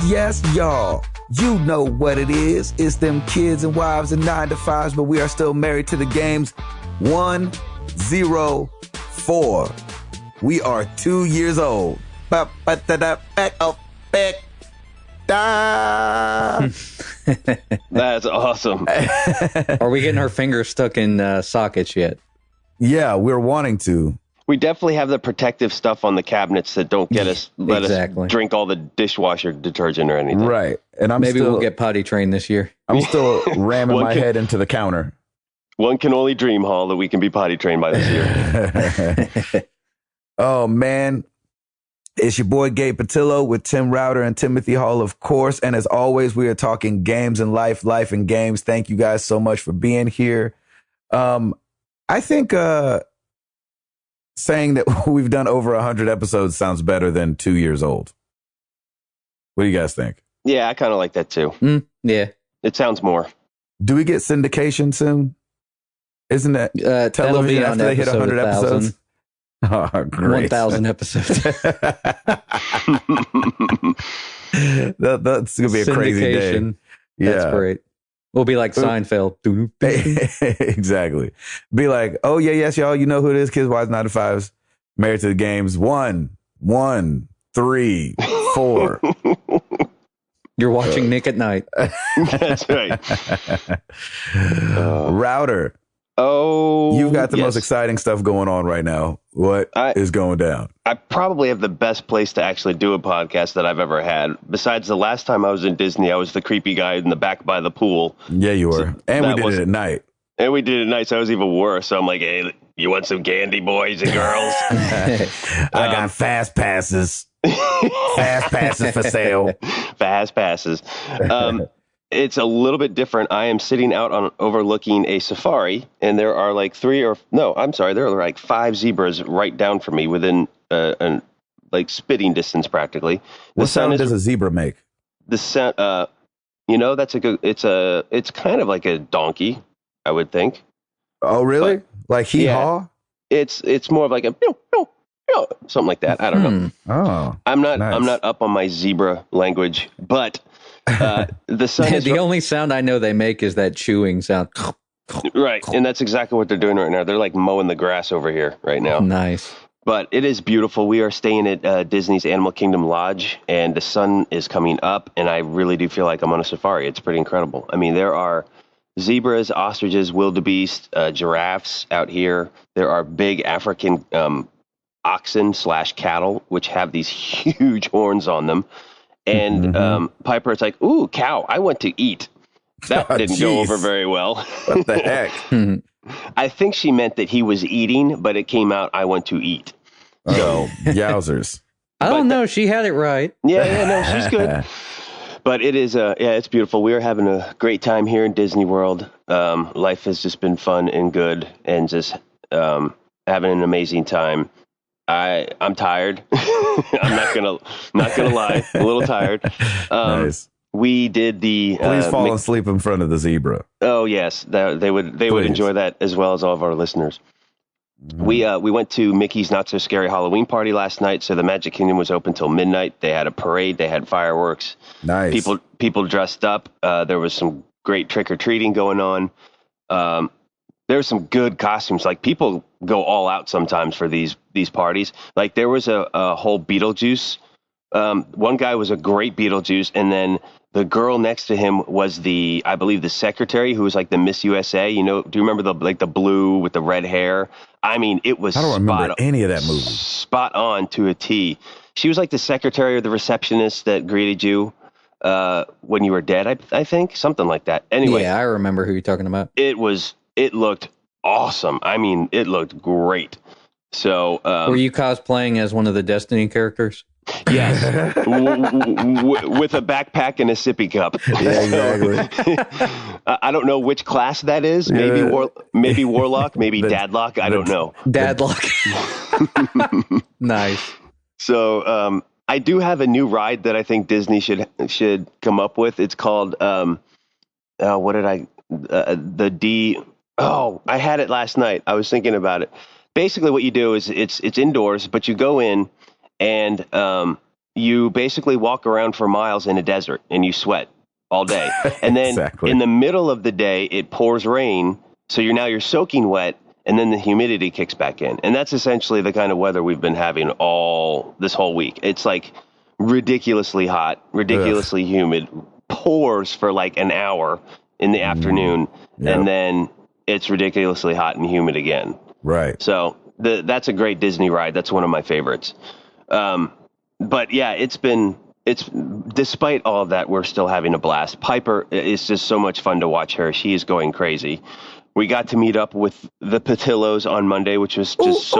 Yes, y'all. You know what it is. It's them kids and wives and 9-to-5s, but we are still married to the games. 104. We are 2 years old. That's awesome. Are we getting our fingers stuck in sockets yet? Yeah, we're wanting to. We definitely have the protective stuff on the cabinets that don't let us drink all the dishwasher detergent or anything. Right. And we'll get potty trained this year. I'm still ramming my head into the counter. One can only dream, Hall, that we can be potty trained by this year. Oh, man. It's your boy Gabe Patillo with Tim Router and Timothy Hall, of course. And as always, we are talking games and life and games. Thank you guys so much for being here. I think saying that we've done over 100 episodes sounds better than 2 years old. What do you guys think? Yeah, I kind of like that too. Yeah. It sounds more. Do we get syndication soon? Isn't that television after they hit 100 episodes? Oh, great. 1,000 episodes. That's going to be a crazy day. Yeah. That's great. We'll be like Seinfeld. Exactly. Be like, oh, yeah, yes, y'all. You know who it is. Kids, Wives, 9-to-5s. Married to the Games. 1, 3, 4. You're watching Nick at Night. That's right. Router. Oh, you've got the most exciting stuff going on right now. What is going down? I probably have the best place to actually do a podcast that I've ever had. Besides the last time I was in Disney, I was the creepy guy in the back by the pool. Yeah, you were. So, and we did it at night. And we did it at night, so it was even worse. So I'm like, hey, you want some candy, boys and girls? I got fast passes. Fast passes for sale. Fast passes. It's a little bit different. I am sitting out on overlooking a safari, and there are like there are like 5 zebras right down from me within like spitting distance practically. What sound does a zebra make? The sound, that's a good. It's kind of like a donkey, I would think. Oh, really? But, like hee-haw? It's more of like a something like that. I don't know. Oh, I'm not up on my zebra language, but. The sun is the only sound I know they make is that chewing sound. Right, and that's exactly what they're doing right now. They're like mowing the grass over here right now. Nice. But it is beautiful. We are staying at Disney's Animal Kingdom Lodge, and the sun is coming up, and I really do feel like I'm on a safari. It's pretty incredible. I mean, there are zebras, ostriches, wildebeest, giraffes out here. There are big African oxen / cattle, which have these huge horns on them. And Piper, it's like, ooh, cow, I want to eat. That didn't go over very well. What the heck? I think she meant that he was eating, but it came out, I want to eat. So, yowzers. I don't know. She had it right. Yeah, no, she's good. But it is, it's beautiful. We are having a great time here in Disney World. Life has just been fun and good, and just having an amazing time. I'm tired. I'm not gonna lie. A little tired. Nice. We did the. Please fall asleep in front of the zebra. Oh yes, they would enjoy that as well as all of our listeners. Mm-hmm. We went to Mickey's Not So Scary Halloween Party last night. So the Magic Kingdom was open till midnight. They had a parade. They had fireworks. Nice. People dressed up. There was some great trick or treating going on. There's some good costumes. Like people go all out sometimes for these parties. Like there was a whole Beetlejuice. One guy was a great Beetlejuice, and then the girl next to him was I believe the secretary who was like the Miss USA. Do you remember the blue with the red hair? I mean, it was. I don't remember any of that movie. Spot on to a T. She was like the secretary or the receptionist that greeted you when you were dead. I think something like that. Anyway, yeah, I remember who you're talking about. It looked awesome. I mean, it looked great. So, were you cosplaying as one of the Destiny characters? Yes, with a backpack and a sippy cup. Yeah, exactly. I don't know which class that is. Maybe maybe Warlock, maybe Dadlock. I don't know. Dadlock. Nice. So, I do have a new ride that I think Disney should come up with. It's called what did I the D. Oh, I had it last night. I was thinking about it. Basically, what you do is it's indoors, but you go in and you basically walk around for miles in a desert and you sweat all day. And then Exactly. in the middle of the day, it pours rain. So you're soaking wet, and then the humidity kicks back in. And that's essentially the kind of weather we've been having all this whole week. It's like ridiculously hot, ridiculously humid, pours for like an hour in the afternoon, Yep. and then it's ridiculously hot and humid again. Right. So that's a great Disney ride. That's one of my favorites. But yeah, it's despite all of that, we're still having a blast. Piper is just so much fun to watch her. She is going crazy. We got to meet up with the Patillos on Monday, which was just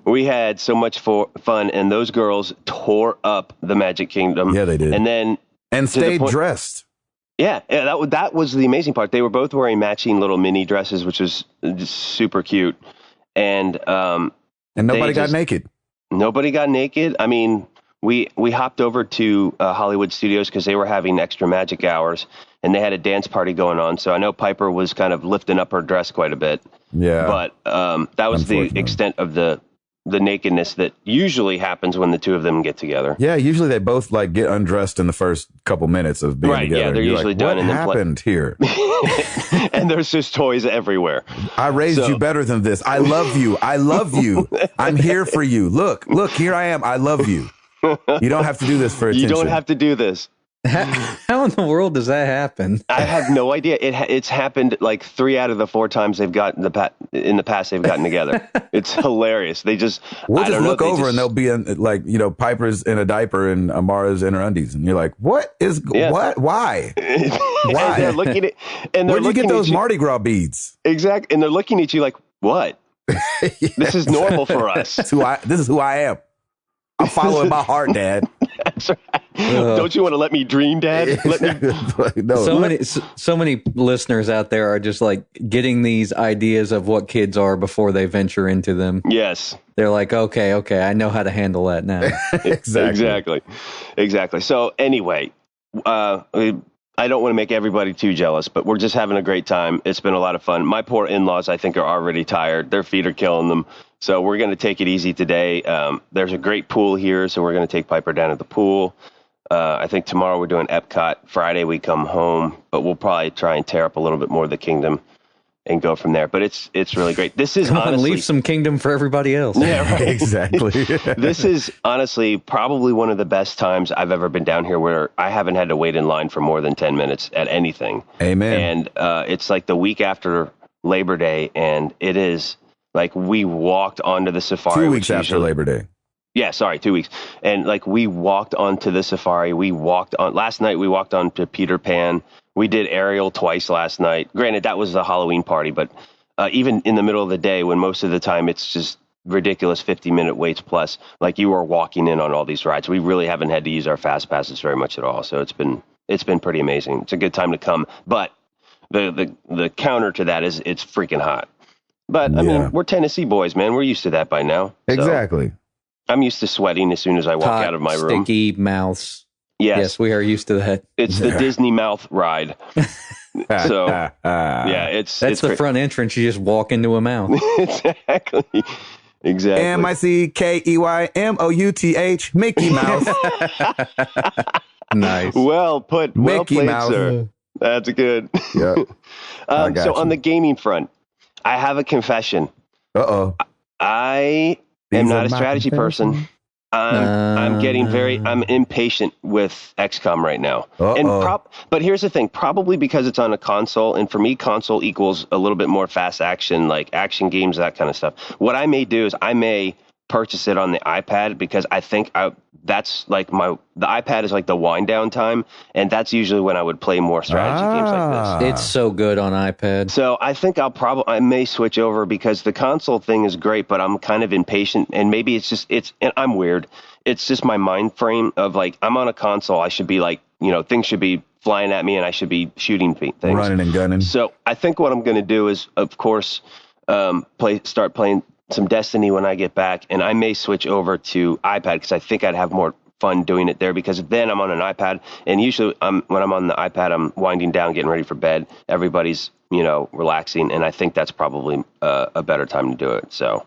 we had so much fun, and those girls tore up the Magic Kingdom. Yeah, they did. And stayed dressed. Yeah, that was the amazing part. They were both wearing matching little mini dresses, which was just super cute. And nobody got naked. Nobody got naked. I mean, we hopped over to Hollywood Studios because they were having extra magic hours, and they had a dance party going on. So I know Piper was kind of lifting up her dress quite a bit. Yeah. But that was the extent of the nakedness that usually happens when the two of them get together. Yeah, usually they both like get undressed in the first couple minutes of being together. Yeah, they're usually done. What happened here? And there's just toys everywhere. I raised you better than this. I love you. I love you. I'm here for you. Look, here I am. I love you. You don't have to do this for attention. You don't have to do this. How in the world does that happen? I have no idea. It's happened like 3 out of the 4 times they've gotten in the past they've gotten together. It's hilarious. We'll just look over and they'll be in Piper's in a diaper and Amara's in her undies, and you're like, what? Why? Why? And they're looking at, and they're where'd you get those Mardi Gras beads? Exactly, and they're looking at you like, what? This is normal for us. This is who I am. I'm following my heart, Dad. That's right. Don't you want to let me dream, Dad? No. So many listeners out there are just like getting these ideas of what kids are before they venture into them. Yes. They're like, okay, I know how to handle that now. Exactly. So anyway, I don't want to make everybody too jealous, but we're just having a great time. It's been a lot of fun. My poor in-laws, I think, are already tired. Their feet are killing them. So we're going to take it easy today. There's a great pool here, so we're going to take Piper down at the pool. I think tomorrow we're doing Epcot. Friday we come home, but we'll probably try and tear up a little bit more of the kingdom and go from there. But it's really great. This is honestly, leave some kingdom for everybody else. Yeah, right. Exactly. This is honestly probably one of the best times I've ever been down here where I haven't had to wait in line for more than 10 minutes at anything. Amen. And it's like the week after Labor Day, and it is like we walked onto the safari. 2 weeks after Labor Day. Yeah, sorry, 2 weeks. And like we walked onto the safari. Last night we walked on to Peter Pan. We did Ariel twice last night. Granted, that was a Halloween party, but even in the middle of the day when most of the time it's just ridiculous 50-minute waits plus, like you are walking in on all these rides. We really haven't had to use our fast passes very much at all. So it's been pretty amazing. It's a good time to come. But the counter to that is it's freaking hot. But I mean, we're Tennessee boys, man. We're used to that by now. Exactly. So I'm used to sweating as soon as I walk out of my room. Sticky mouths. Yes, we are used to that. It's the Disney mouth ride. So yeah, that's the front entrance. You just walk into a mouth. Exactly. MICKEYMOUTH, Mickey Mouse. Nice. Well put. Well Mickey played, Mouse. Sir. That's good. Yeah. So on the gaming front, I have a confession. Uh-oh. I am not a strategy person. I'm impatient with XCOM right now. But here's the thing, probably because it's on a console, and for me, console equals a little bit more fast action, like action games, that kind of stuff. What I may do is I may purchase it on the iPad because I think that's like the iPad is like the wind down time, and that's usually when I would play more strategy games like this. It's so good on iPad. So I think I may switch over because the console thing is great, but I'm kind of impatient, and maybe and I'm weird. It's just my mind frame of like, I'm on a console. I should be like, things should be flying at me and I should be shooting things. Running and gunning. So I think what I'm going to do is, of course, start playing some Destiny when I get back, and I may switch over to iPad because I think I'd have more fun doing it there because then I'm on an iPad, and usually when I'm on the iPad, I'm winding down, getting ready for bed. Everybody's, relaxing, and I think that's probably a better time to do it. So,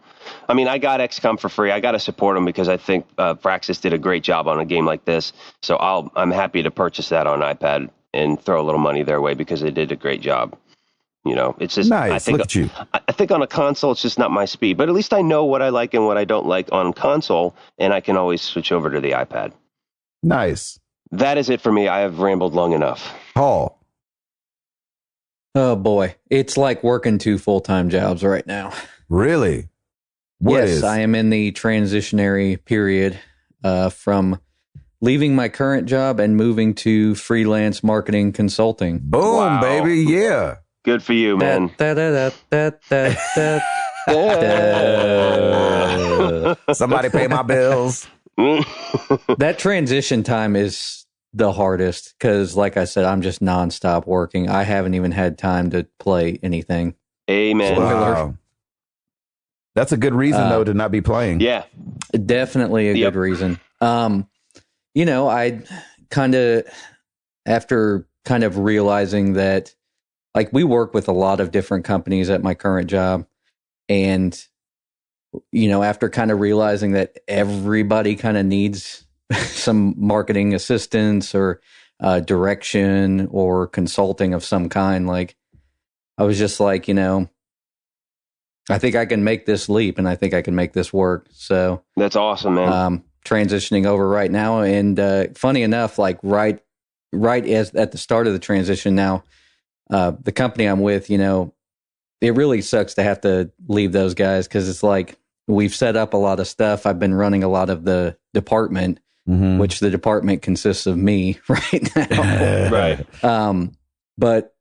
I mean, I got XCOM for free. I got to support them because I think Praxis did a great job on a game like this. So I'm happy to purchase that on iPad and throw a little money their way because they did a great job. It's just nice. I think, look at you. I think on a console, it's just not my speed. But at least I know what I like and what I don't like on console, and I can always switch over to the iPad. Nice. That is it for me. I have rambled long enough. Paul. Oh, boy. It's like working 2 full-time jobs right now. Really? Yes, I am in the transitionary period from leaving my current job and moving to freelance marketing consulting. Boom, Wow. baby. Yeah. Good for you, man. Somebody pay my bills. That transition time is the hardest because, like I said, I'm just nonstop working. I haven't even had time to play anything. Amen. Wow. That's a good reason, though, to not be playing. Yeah. Definitely a good reason. I kind of, after kind of realizing that, like, we work with a lot of different companies at my current job. And, after kind of realizing that everybody kind of needs some marketing assistance or direction or consulting of some kind, like, I was just like, I think I can make this leap and I think I can make this work. So that's awesome, man. Transitioning over right now. And funny enough, like right as at the start of the transition now, the company I'm with, it really sucks to have to leave those guys because it's like we've set up a lot of stuff. I've been running a lot of the department, which the department consists of me right now. Right. But,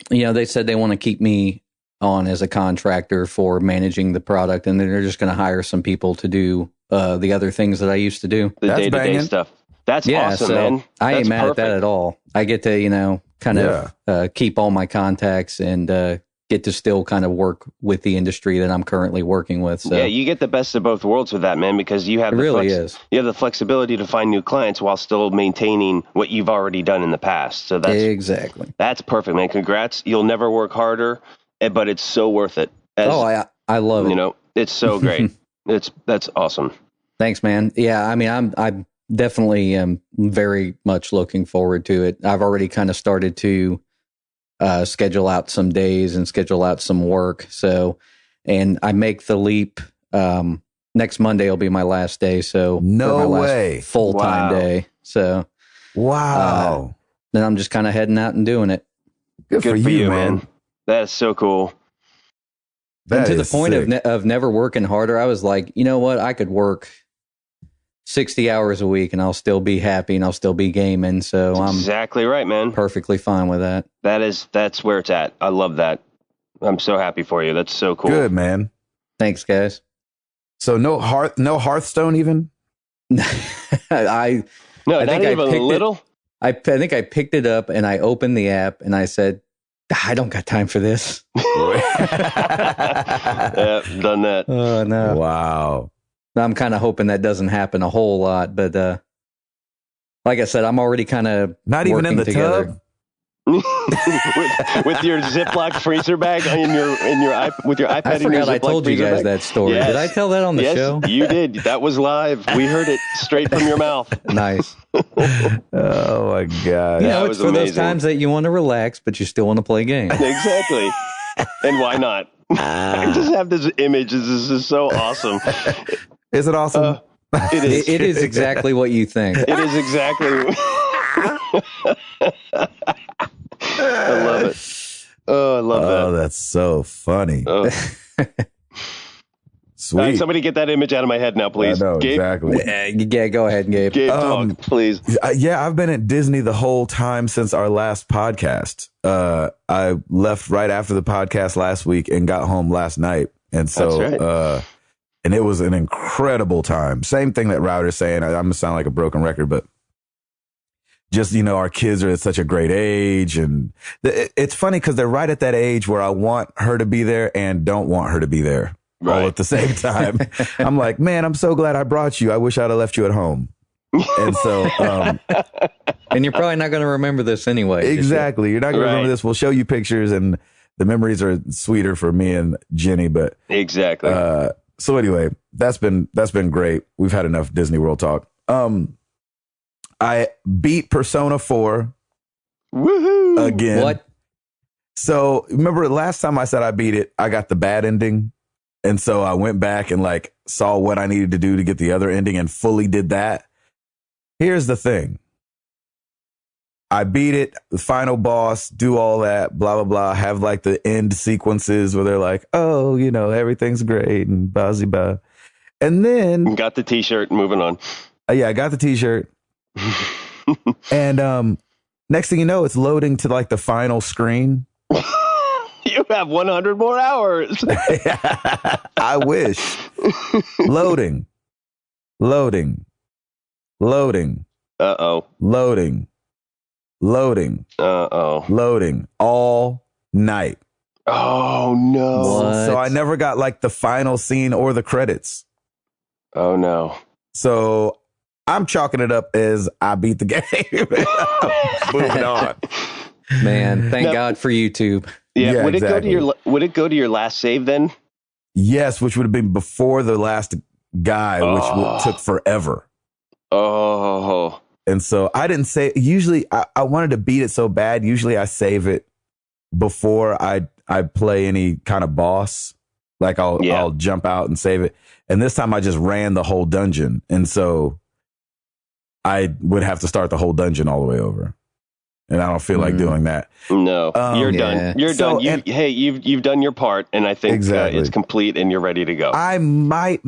they said they want to keep me on as a contractor for managing the product, and then they're just going to hire some people to do the other things that I used to do. The day-to-day stuff. That's awesome, so man. I ain't That's mad perfect. at that at all. I get to, kind of keep all my contacts and get to still kind of work with the industry that I'm currently working with. So. Yeah, you get the best of both worlds with that, man, because you have you have the flexibility to find new clients while still maintaining what you've already done in the past. So that's perfect, man. Congrats. You'll never work harder, but it's so worth it. I love it. It's so great. That's awesome. Thanks, man. Yeah, I mean, I'm definitely very much looking forward to it. I've already kind of started to schedule out some days and schedule out some work. So, and I make the leap. Next Monday will be my last day. So no way, full-time day. So wow. Then I'm just kind of heading out and doing it. Good for you, man. That is so cool. And to the point of never working harder, I was like, you know what? I could work 60 hours a week and I'll still be happy and I'll still be gaming. So I'm exactly right, man. Perfectly fine with that. That's where it's at. I love that. I'm so happy for you. That's so cool. Good, man. Thanks, guys. So no Hearthstone even? I think even a little. I think I picked it up and I opened the app and I said, I don't got time for this. Yeah, done that. Oh, no. Wow. I'm kind of hoping that doesn't happen a whole lot, but like I said, I'm already kind of not even in the together. tub with your Ziploc freezer bag with your iPad. I forgot I told you guys bag. that story. Yes. Did I tell that on the show? You did. That was live. We heard it straight from your mouth. Nice. Oh my God! It's for those times that you want to relax, but you still want to play games. Exactly. And why not? I just have this image. This is so awesome. Is it awesome? It is. It is exactly what you think. It is exactly. I love it. Oh, I love that. Oh, that's so funny. Oh. Sweet. Right, somebody get that image out of my head now, please. I know, Gabe? exactly. Yeah, go ahead, Gabe. Gabe, talk, please. Yeah, I've been at Disney the whole time since our last podcast. I left right after the podcast last week and got home last night. And so, That's right. And it was an incredible time. Same thing that Router's saying. I'm going to sound like a broken record, but just, our kids are at such a great age. And it's funny because they're right at that age where I want her to be there and don't want her to be there all at the same time. I'm like, man, I'm so glad I brought you. I wish I'd have left you at home. And so, and you're probably not going to remember this anyway. exactly. You're not going to remember this. We'll show you pictures, and the memories are sweeter for me and Jenny. But exactly. So anyway, that's been great. We've had enough Disney World talk. I beat Persona 4. Woohoo! Again. What? So remember last time I said I beat it, I got the bad ending. And so I went back and like saw what I needed to do to get the other ending and fully did that. Here's the thing. I beat it, the final boss, do all that, blah, blah, blah. Have like the end sequences where they're like, oh, you know, everything's great and blah. And then got the t-shirt, moving on. Yeah, I got the t-shirt. And next thing you know, it's loading to like the final screen. You have 100 more hours. I wish. Loading. Uh-oh. Loading all night. Oh, no. What? So I never got like the final scene or the credits. Oh, no. So I'm chalking it up as I beat the game. Moving on. Man, thank God for YouTube. Yeah, would exactly. Would it go to your last save then? Yes, which would have been before the last guy, which took forever. Oh. And so I didn't say, usually I wanted to beat it so bad. Usually I save it before I play any kind of boss. Like I'll jump out and save it. And this time I just ran the whole dungeon. And so I would have to start the whole dungeon all the way over. And I don't feel like doing that. No, you're done. You're done. You've done your part, and I think it's complete, and you're ready to go. I might,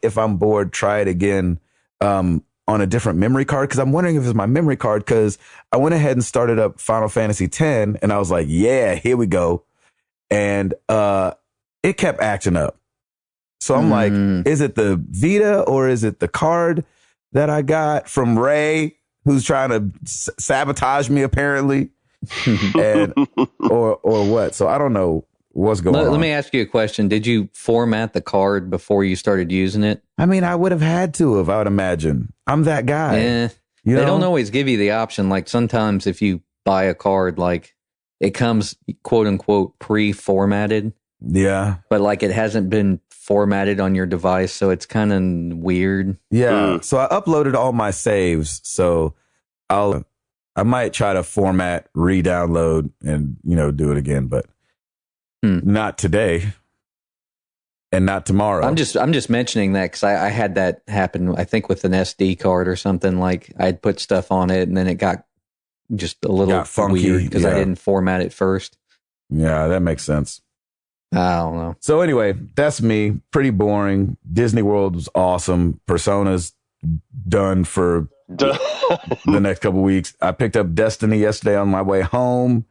if I'm bored, try it again on a different memory card, because I'm wondering if it's my memory card, because I went ahead and started up Final Fantasy X, and I was like, yeah, here we go. And it kept acting up. So I'm like, is it the Vita or is it the card that I got from Ray, who's trying to sabotage me apparently, and or what? So I don't know what's going on. Let me ask you a question. Did you format the card before you started using it? I mean, I would have had to I would imagine. I'm that guy. They don't always give you the option. Like sometimes if you buy a card, like it comes quote unquote pre-formatted. Yeah. But like it hasn't been formatted on your device, so it's kind of weird. Yeah. So I uploaded all my saves, so I might try to format, re-download, and do it again, but not today and not tomorrow. I'm just mentioning that because I had that happen, I think, with an SD card or something. Like I'd put stuff on it and then it got just a little funky, weird because I didn't format it first. Yeah, that makes sense. I don't know. So anyway, that's me. Pretty boring. Disney World was awesome. Persona's done for the next couple of weeks. I picked up Destiny yesterday on my way home.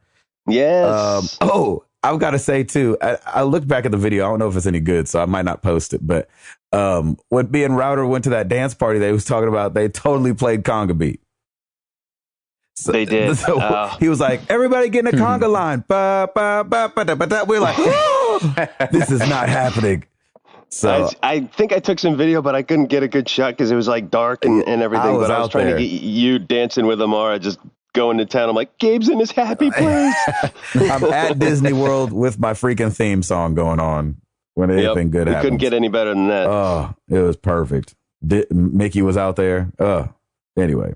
Yes. I've got to say too, I looked back at the video. I don't know if it's any good, so I might not post it. But when me and Router went to that dance party they was talking about, they totally played Conga Beat. So, they did. So he was like, everybody get in a conga line. Ba, ba, ba, ba, da, ba, da. We're like, this is not happening. So I think I took some video, but I couldn't get a good shot because it was like dark and everything. But I was trying to get you dancing with Amara, just going to town. I'm like, Gabe's in his happy place. I'm at Disney World with my freaking theme song going on when anything good happens. Couldn't get any better than that. Oh, it was perfect. Mickey was out there. Anyway.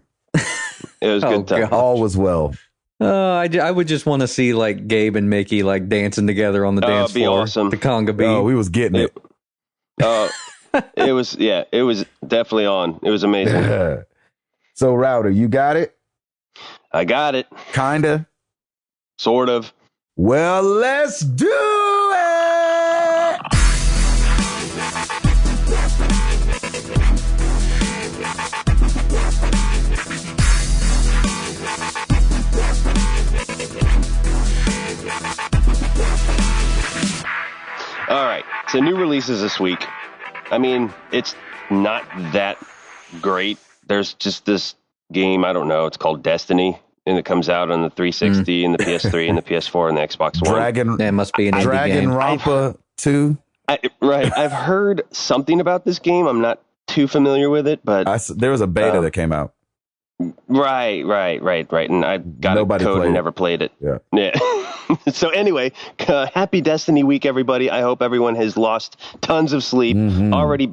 It was good time. All was well. I would just want to see like Gabe and Mickey like dancing together on the dance floor. Awesome. The conga beat. Oh, we was getting it. It was definitely on. It was amazing. So Router, you got it? I got it. Kinda? Sort of. Well, let's do it! All right. So new releases this week. I mean, it's not that great. There's just this game, I don't know, it's called Destiny, and it comes out on the 360 and the PS3 and the PS4 and the Xbox One. It must be an indie Dragon game. Rampa 2. Right. I've heard something about this game. I'm not too familiar with it, but there was a beta that came out. Right. And I got Nobody a code and played never played it. Yeah. So anyway, happy Destiny week, everybody. I hope everyone has lost tons of sleep. Already,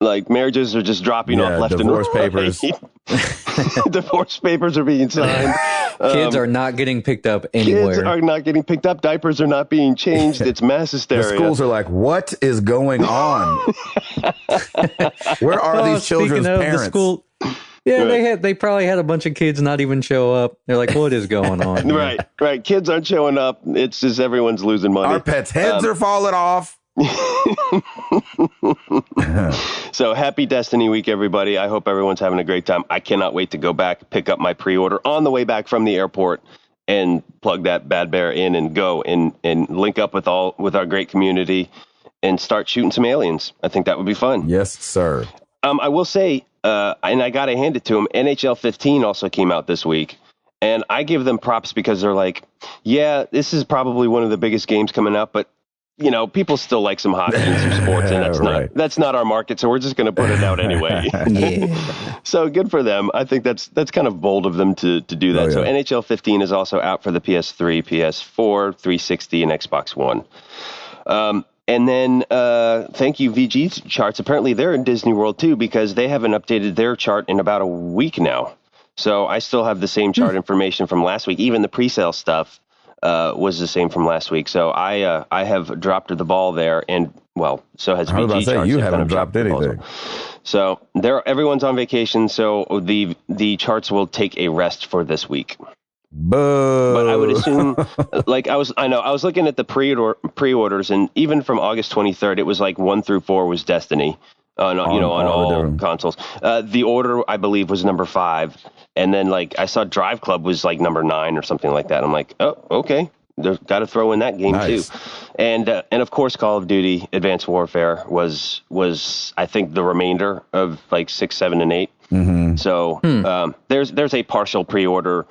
like marriages are just dropping off left and right. Divorce papers. Divorce papers are being signed. Kids are not getting picked up anywhere. Kids are not getting picked up. Diapers are not being changed. It's mass hysteria. The schools are like, what is going on? Where are these children's parents? The school, they probably had a bunch of kids not even show up. They're like, what is going on here? Right. Kids aren't showing up. It's just everyone's losing money. Our pets' heads are falling off. So happy Destiny week, everybody. I hope everyone's having a great time. I cannot wait to go back, pick up my pre-order on the way back from the airport and plug that bad bear in and go and link up with our great community and start shooting some aliens. I think that would be fun. Yes, sir. I will say, and I got to hand it to them, NHL 15 also came out this week. And I give them props because they're like, yeah, this is probably one of the biggest games coming out, but people still like some hockey and some sports, and that's not our market, so we're just going to put it out anyway. So good for them. I think that's kind of bold of them to do that. So NHL 15 is also out for the PS3, PS4, 360, and Xbox One. And then thank you, VG Charts. Apparently they're in Disney World too, because they haven't updated their chart in about a week now. So I still have the same chart information from last week. Even the pre-sale stuff was the same from last week. So I have dropped the ball there, and so has VG. I was about to say, you haven't dropped anything. So everyone's on vacation, so the charts will take a rest for this week. Boo. But I would assume, I was looking at the pre-orders, and even from August 23rd, it was like 1 through 4 was Destiny. On all consoles. The Order, I believe, was number 5. And then, I saw Drive Club was, number 9 or something like that. I'm like, oh, okay. They've got to throw in that game, too. And, of course, Call of Duty Advanced Warfare was I think, the remainder of, 6, 7, and 8. Mm-hmm. So there's a partial pre-order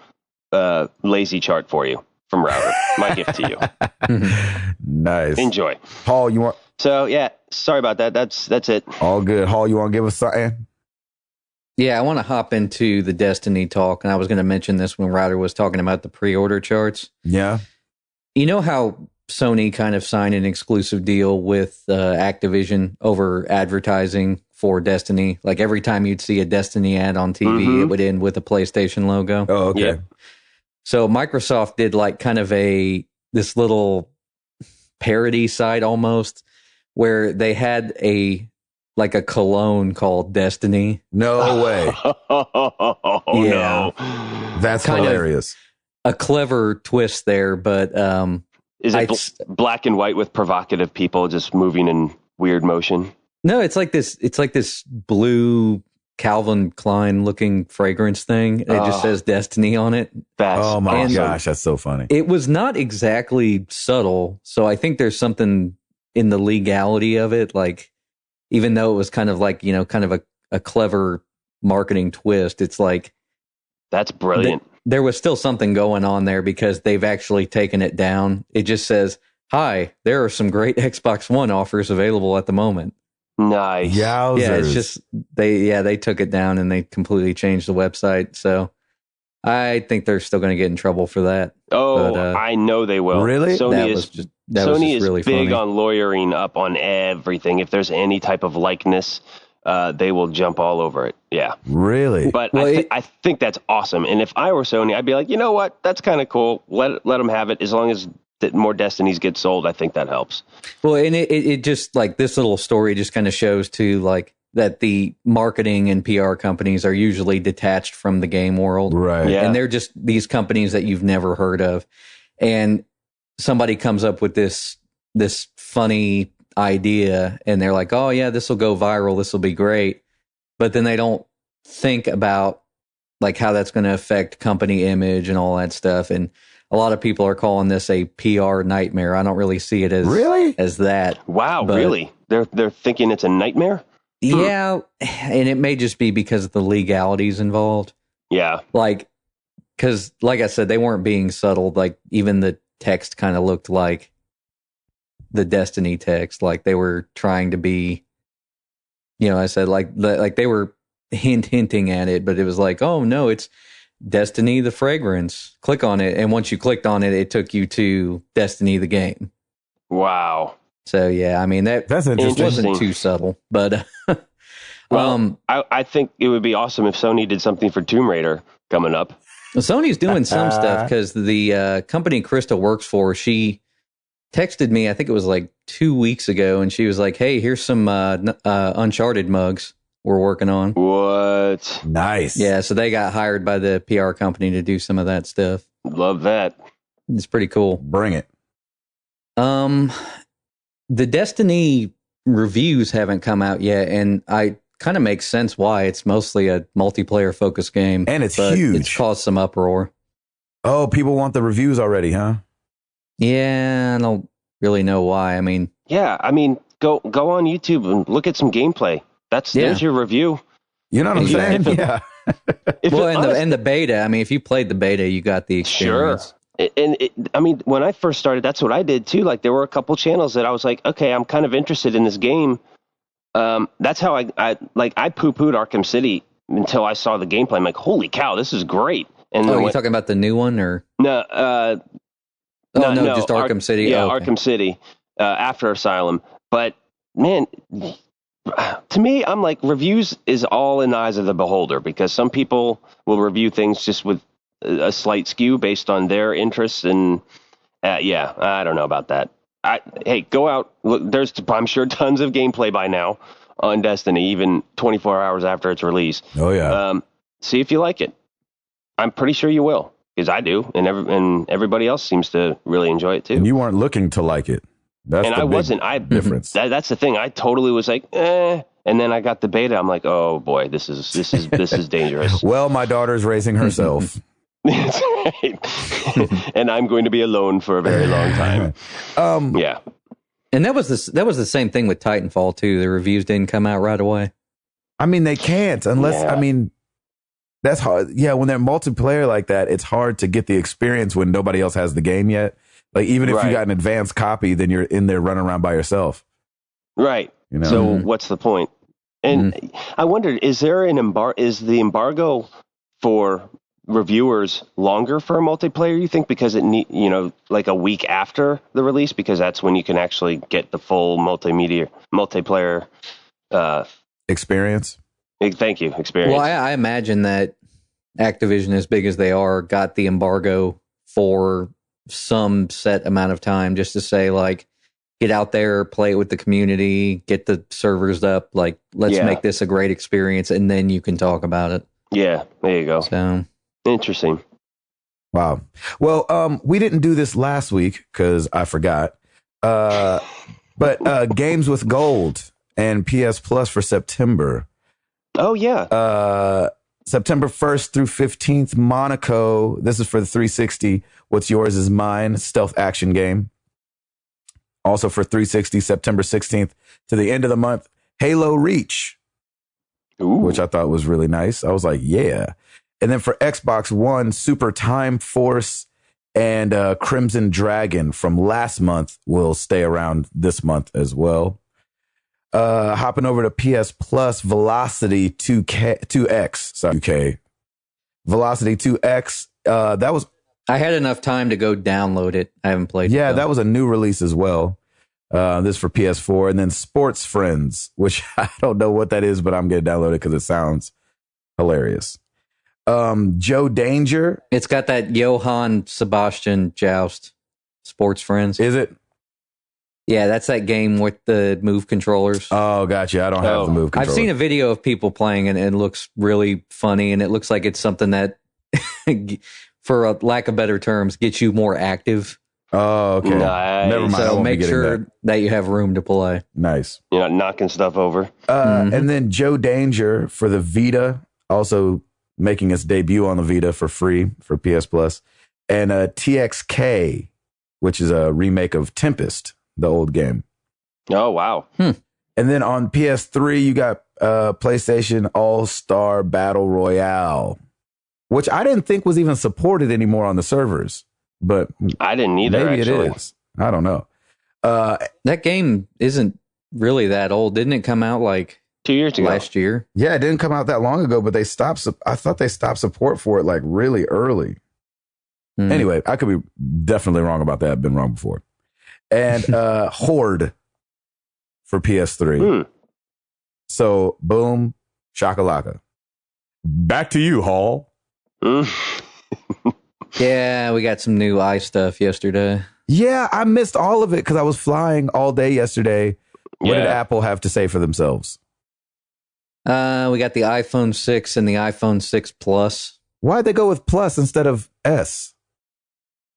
lazy chart for you from Router. My gift to you. Nice. Enjoy. Paul, you want... So, yeah, sorry about that. That's it. All good. Hall, you want to give us something? Yeah, I want to hop into the Destiny talk, and I was going to mention this when Router was talking about the pre-order charts. Yeah. You know how Sony kind of signed an exclusive deal with Activision over advertising for Destiny? Like every time you'd see a Destiny ad on TV, it would end with a PlayStation logo. Oh, okay. Yeah. So Microsoft did kind of this little parody site almost, where they had a cologne called Destiny. No way. No. That's kind hilarious. A clever twist there, but is it black and white with provocative people just moving in weird motion? No, it's like this blue Calvin Klein looking fragrance thing. It just says Destiny on it. Oh my gosh, that's so funny. It was not exactly subtle, so I think there's something in the legality of it, even though it was kind of a clever marketing twist, it's that's brilliant. There was still something going on there because they've actually taken it down. It just says, hi, there are some great Xbox One offers available at the moment. Nice. Yowzers. Yeah, it's just they took it down and they completely changed the website. So I think they're still going to get in trouble for that. Oh, but, I know they will. Really? Sony is really big funny. on lawyering up on everything. If there's any type of likeness, they will jump all over it. Yeah. Really? But I think that's awesome. And if I were Sony, I'd be like, you know what? That's kind of cool. Let them have it. As long as more Destinies get sold, I think that helps. Well, and it just this little story just kind of shows too, that the marketing and PR companies are usually detached from the game world. Right. Yeah. And they're just these companies that you've never heard of. And somebody comes up with this funny idea and they're like, oh yeah, this will go viral. This will be great. But then they don't think about how that's going to affect company image and all that stuff. And a lot of people are calling this a PR nightmare. I don't really see it as that. Wow, really? They're thinking it's a nightmare? Yeah, and it may just be because of the legalities involved. Yeah. Because like I said, they weren't being subtle. Even the text kind of looked like the Destiny text. They were trying to be I said like they were hinting at it, but it was like, oh no, it's Destiny the fragrance. Click on it, and once you clicked on it, it took you to Destiny the game. Wow. So yeah, I mean that's interesting. Wasn't too subtle, but well, I think it would be awesome if Sony did something for Tomb Raider coming up. Sony's doing some stuff because the company Krista works for, she texted me, I think it was like 2 weeks ago, and she was like, hey, here's some Uncharted mugs we're working on. What? Nice. Yeah, so they got hired by the PR company to do some of that stuff. Love that. It's pretty cool. Bring it. The Destiny reviews haven't come out yet, and I kind of makes sense why. It's mostly a multiplayer focused game, and it's huge. It's caused some uproar. Oh, people want the reviews already, huh? Yeah, I don't really know why. I mean, go on YouTube and look at some gameplay. There's your review. You know what I'm saying? Yeah. And the beta. I mean, if you played the beta, you got the experience. Sure. And I mean, when I first started, that's what I did too. Like, there were a couple channels that I was like, okay, I'm kind of interested in this game. That's how I poo-pooed Arkham City until I saw the gameplay. I'm like, holy cow, this is great. And you talking about the new one or no? No, just Arkham City. Yeah, okay. Arkham City after Asylum. But man, to me, I'm like, reviews is all in the eyes of the beholder, because some people will review things just with a slight skew based on their interests, and I don't know about that. Hey, go out. Look, there's, I'm sure, tons of gameplay by now on Destiny, even 24 hours after its release. Oh yeah. See if you like it. I'm pretty sure you will, because I do, and everybody else seems to really enjoy it too. And you weren't looking to like it. That's I wasn't. Difference. That's the thing. I totally was like, and then I got the beta. I'm like, oh boy, this is dangerous. Well, my daughter's raising herself. That's right. And I'm going to be alone for a very long time. Yeah. And that was the same thing with Titanfall too. The reviews didn't come out right away. I mean, they can't unless, I mean, that's hard. Yeah, when they're multiplayer like that, it's hard to get the experience when nobody else has the game yet. Like, even if you got an advanced copy, then you're in there running around by yourself. Right. You know? So what's the point? And I wondered, is there is the embargo for reviewers longer for a multiplayer, you think, because it like a week after the release, because that's when you can actually get the full multiplayer experience? Thank you. Experience. Well, I imagine that Activision, as big as they are, got the embargo for some set amount of time, just to say, like, get out there, play it with the community, get the servers up, like, let's make this a great experience, and then you can talk about it. Yeah, there you go. So interesting. Wow. Well, we didn't do this last week because I forgot. But Games with Gold and PS Plus for September. Oh, yeah. September 1st through 15th, Monaco. This is for the 360. What's Yours Is Mine stealth action game. Also for 360, September 16th to the end of the month, Halo Reach. Ooh. Which I thought was really nice. I was like, yeah. And then for Xbox One, Super Time Force and Crimson Dragon from last month will stay around this month as well. Hopping over to PS Plus, Velocity 2X. Sorry, 2K. Velocity 2X. That was. I had enough time to go download it. I haven't played it. Yeah, that was a new release as well. This for PS4. And then Sports Friends, which I don't know what that is, but I'm going to download it because it sounds hilarious. Joe Danger. It's got that Johann Sebastian Joust. Sports Friends. Is it? Yeah, that's that game with the move controllers. Oh, gotcha. I don't have the move controller. I've seen a video of people playing and it looks really funny, and it looks like it's something that, for a lack of better terms, gets you more active. Oh, okay. Nice. Never mind. So make sure that you have room to play. Nice. You're not knocking stuff over. And then Joe Danger for the Vita, also making its debut on the Vita for free for PS Plus. And TXK, which is a remake of Tempest, the old game. Oh, wow. And then on PS3, you got PlayStation All-Star Battle Royale, which I didn't think was even supported anymore on the servers. But I didn't either, maybe actually. it is. I don't know. That game isn't really that old. Didn't it come out like 2 years ago. Last year. Yeah, it didn't come out that long ago, but they stopped. I thought they stopped support for it like really early. Anyway, I could be definitely wrong about that. I've been wrong before. And Horde for PS3. So, boom, shakalaka. Back to you, Hall. Yeah, we got some new stuff yesterday. Yeah, I missed all of it because I was flying all day yesterday. What did Apple have to say for themselves? We got the iPhone 6 and the iPhone 6 Plus. Why'd they go with Plus instead of S?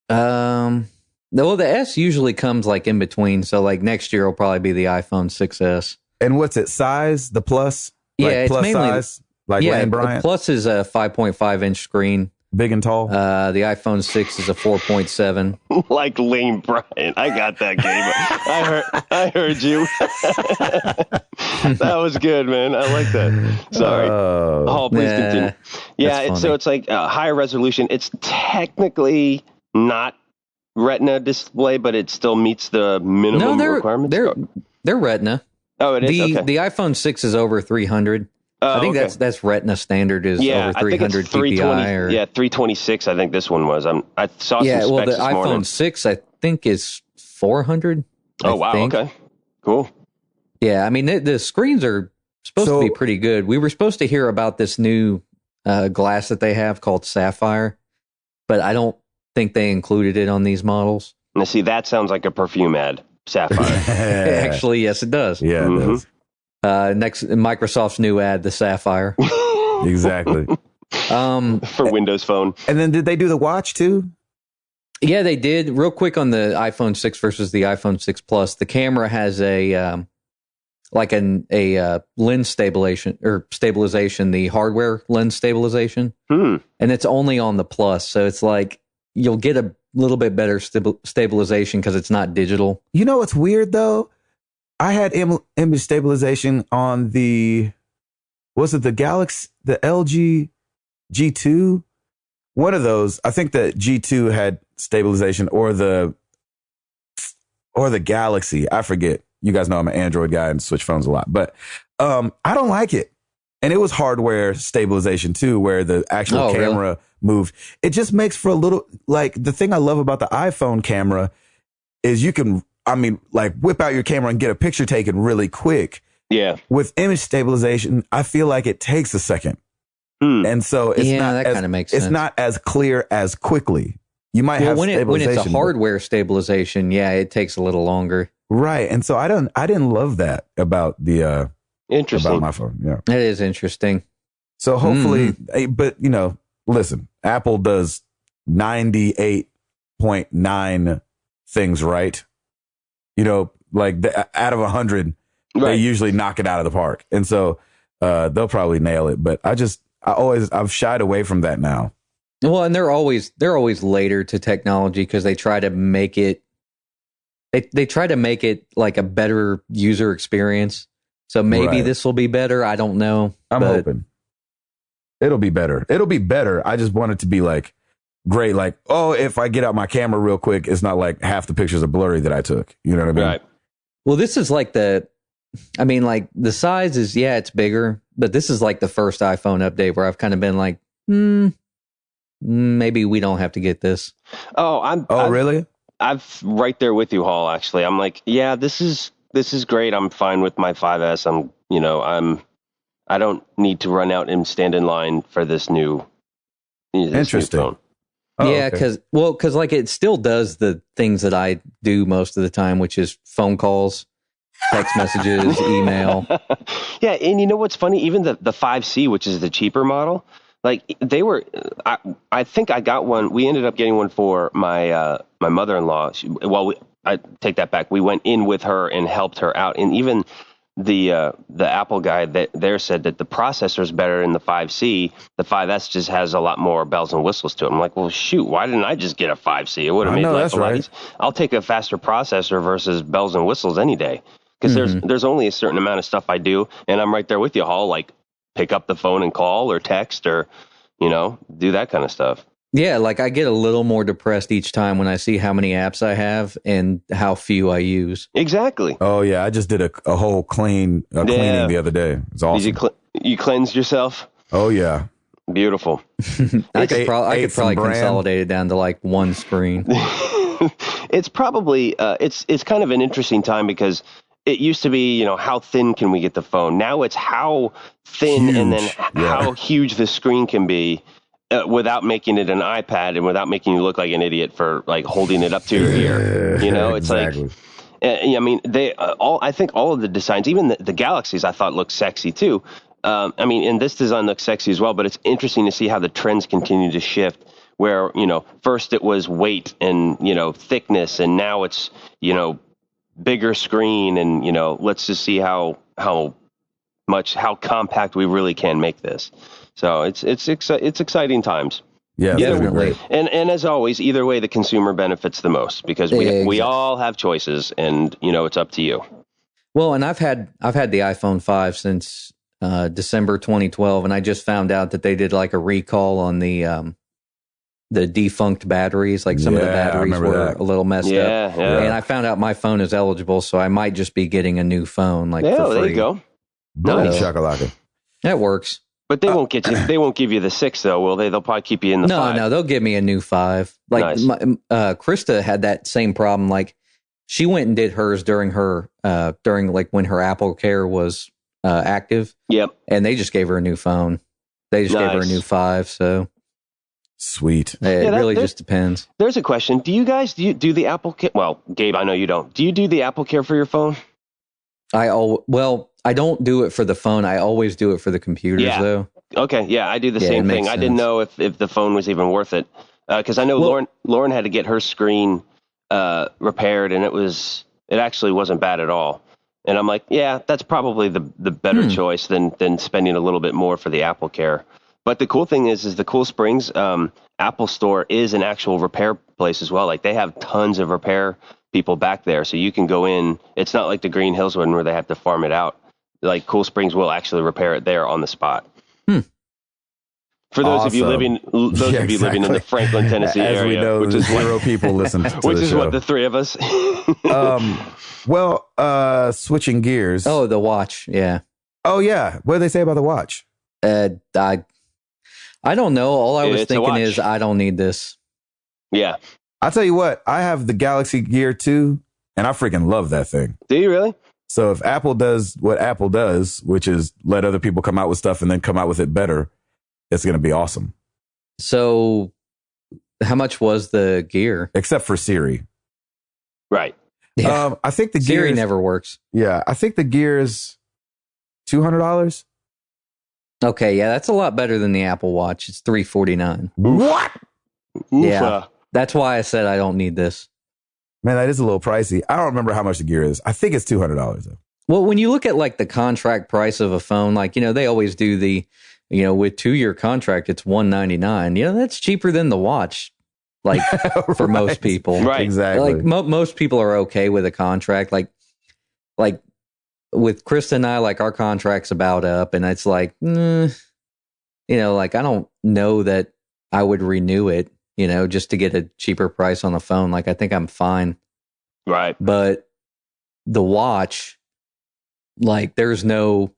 Well, the S usually comes like in between. So like next year will probably be the iPhone 6S. And what's it, size? The Plus? Yeah, like it's plus mainly size? Like Lane Bryant? The Plus is a 5.5 inch screen. Big and tall? The iPhone 6 is a 4.7. Like Lane Bryant. I got that game. I heard you. That was good, man. I like that. Sorry. Please continue. Yeah, so it's like higher resolution. It's technically not Retina display, but it still meets the minimum requirements. They're Retina. Oh, it is? Okay. The iPhone 6 is over 300. I think that's Retina standard is over 300 PPI. Or 326. I think this one was. I saw some specs the this iPhone morning. 6 I think is 400. Oh wow! Think. Okay, cool. Yeah, I mean the screens are supposed to be pretty good. We were supposed to hear about this new glass that they have called Sapphire, but I don't think they included it on these models. Now, see, that sounds like a perfume ad. Sapphire. Actually, yes, it does. Yeah, it does. Next, Microsoft's new ad, the Sapphire. Exactly. For Windows Phone. And then did they do the watch too? Yeah, they did. Real quick on the iPhone 6 versus the iPhone 6 Plus, the camera has a lens stabilization, the hardware lens stabilization, and it's only on the Plus. So it's like you'll get a little bit better stabilization because it's not digital. You know what's weird though? I had image stabilization on the Galaxy, the LG G2? One of those. I think the G2 had stabilization or the Galaxy. I forget. You guys know I'm an Android guy and switch phones a lot. But I don't like it. And it was hardware stabilization too, where the actual camera moved. It just makes for a little, like, the thing I love about the iPhone camera is you can, whip out your camera and get a picture taken really quick. Yeah. With image stabilization, I feel like it takes a second. And so it's it's not as clear as quickly. You might have stabilization. When it's a hardware stabilization, it takes a little longer. Right. And so I didn't love that about the interesting about my phone. Yeah. It is interesting. So hopefully, but listen, Apple does 98.9 things right. Like out of 100, they usually knock it out of the park. And so they'll probably nail it. But I've shied away from that now. Well, and they're always later to technology because they try to make it. They try to make it like a better user experience. So maybe this will be better. I don't know. I'm hoping it'll be better. It'll be better. I just want it to be like great. Like, if I get out my camera real quick, it's not like half the pictures are blurry that I took. You know what I mean? Right. Well, this is like the size is, it's bigger, but this is like the first iPhone update where I've kind of been like, maybe we don't have to get this. Really? I'm right there with you, Hall. Actually, I'm like, this is great. I'm fine with my 5S. I don't need to run out and stand in line for this new. Interesting. New phone. Because like it still does the things that I do most of the time, which is phone calls, text messages, email. Yeah, and you know what's funny? Even the 5C, which is the cheaper model, like they were. I think I got one. We ended up getting one for my my mother-in-law. I take that back. We went in with her and helped her out, and even the Apple guy there said that the processor is better in the 5C. The 5S just has a lot more bells and whistles to it. I'm like, well, shoot, why didn't I just get a 5C? It would have made life a lot easier. I'll take a faster processor versus bells and whistles any day because there's only a certain amount of stuff I do, and I'm right there with you, Hall. Like, pick up the phone and call or text or do that kind of stuff. Yeah, like I get a little more depressed each time when I see how many apps I have and how few I use. Exactly. Oh yeah, I just did a whole cleaning the other day. It's awesome. Did you cleansed yourself? Oh yeah, beautiful. I could probably consolidate it down to like one screen. It's probably it's kind of an interesting time because it used to be, you know, how thin can we get the phone? Now it's how thin huge. And then how huge the screen can be without making it an iPad and without making you look like an idiot for like holding it up to your ear. You know, it's exactly. Like, I mean, they I think all of the designs, even the Galaxies, I thought looked sexy too. I mean, and this design looks sexy as well, but it's interesting to see how the trends continue to shift. Where, you know, first it was weight and, you know, thickness, and now it's, you know, bigger screen, and, you know, let's just see how compact we really can make this. So it's exciting times. Yeah, definitely. And as always, either way, the consumer benefits the most because we all have choices, and, you know, it's up to you. Well, and I've had the iPhone 5 since December 2012, and I just found out that they did like a recall on the defunct batteries. Like some of the batteries were a little messed up. Yeah. And I found out my phone is eligible, so I might just be getting a new phone. Like, for free. There you go. Nice. Shakalaka. That works. But they won't get you. They won't give you the 6 though, will they? They'll probably keep you in the 5. No, they'll give me a new 5. Like nice. Krista had that same problem. Like she went and did hers during like when her Apple Care was active. Yep. And they just gave her a new phone. They just gave her a new 5. So. Sweet. It really just depends. There's a question. Do you guys do the Apple Care? Well, Gabe, I know you don't. Do you do the Apple Care for your phone? I don't do it for the phone. I always do it for the computers, though. Okay, yeah, I do the same thing. I didn't know if the phone was even worth it because I know Lauren had to get her screen repaired, and it actually wasn't bad at all. And I'm like, yeah, that's probably the better choice than spending a little bit more for the Apple Care. But the cool thing is the Cool Springs Apple Store is an actual repair place as well. Like they have tons of repair people back there, so you can go in. It's not like the Green Hills one where they have to farm it out. Like Cool Springs will actually repair it there on the spot. For those of you living, in the Franklin, Tennessee As area, we know, which is zero people listen to which the is show. What the 3 of us. Switching gears. Oh, the watch. Yeah. Oh yeah. What did they say about the watch? I don't know. All I was thinking is I don't need this. Yeah. I'll tell you what, I have the Galaxy Gear 2, and I freaking love that thing. Do you really? So if Apple does what Apple does, which is let other people come out with stuff and then come out with it better, it's going to be awesome. So how much was the Gear? Except for Siri. Right. Yeah. I think the Siri never works. Yeah. I think the Gear is $200. Okay. Yeah. That's a lot better than the Apple Watch. It's $349. What? Yeah. That's why I said I don't need this. Man, that is a little pricey. I don't remember how much the Gear is. I think it's $200 though. Well, when you look at like the contract price of a phone, like, you know, they always do the, you know, with 2-year contract, it's $199. You know, that's cheaper than the watch. Like for most people. Right. Exactly. Like most people are okay with a contract. Like with Krista and I, like our contract's about up, and it's like, you know, like I don't know that I would renew it, you know, just to get a cheaper price on the phone. Like I think I'm fine. Right. But the watch, like there's no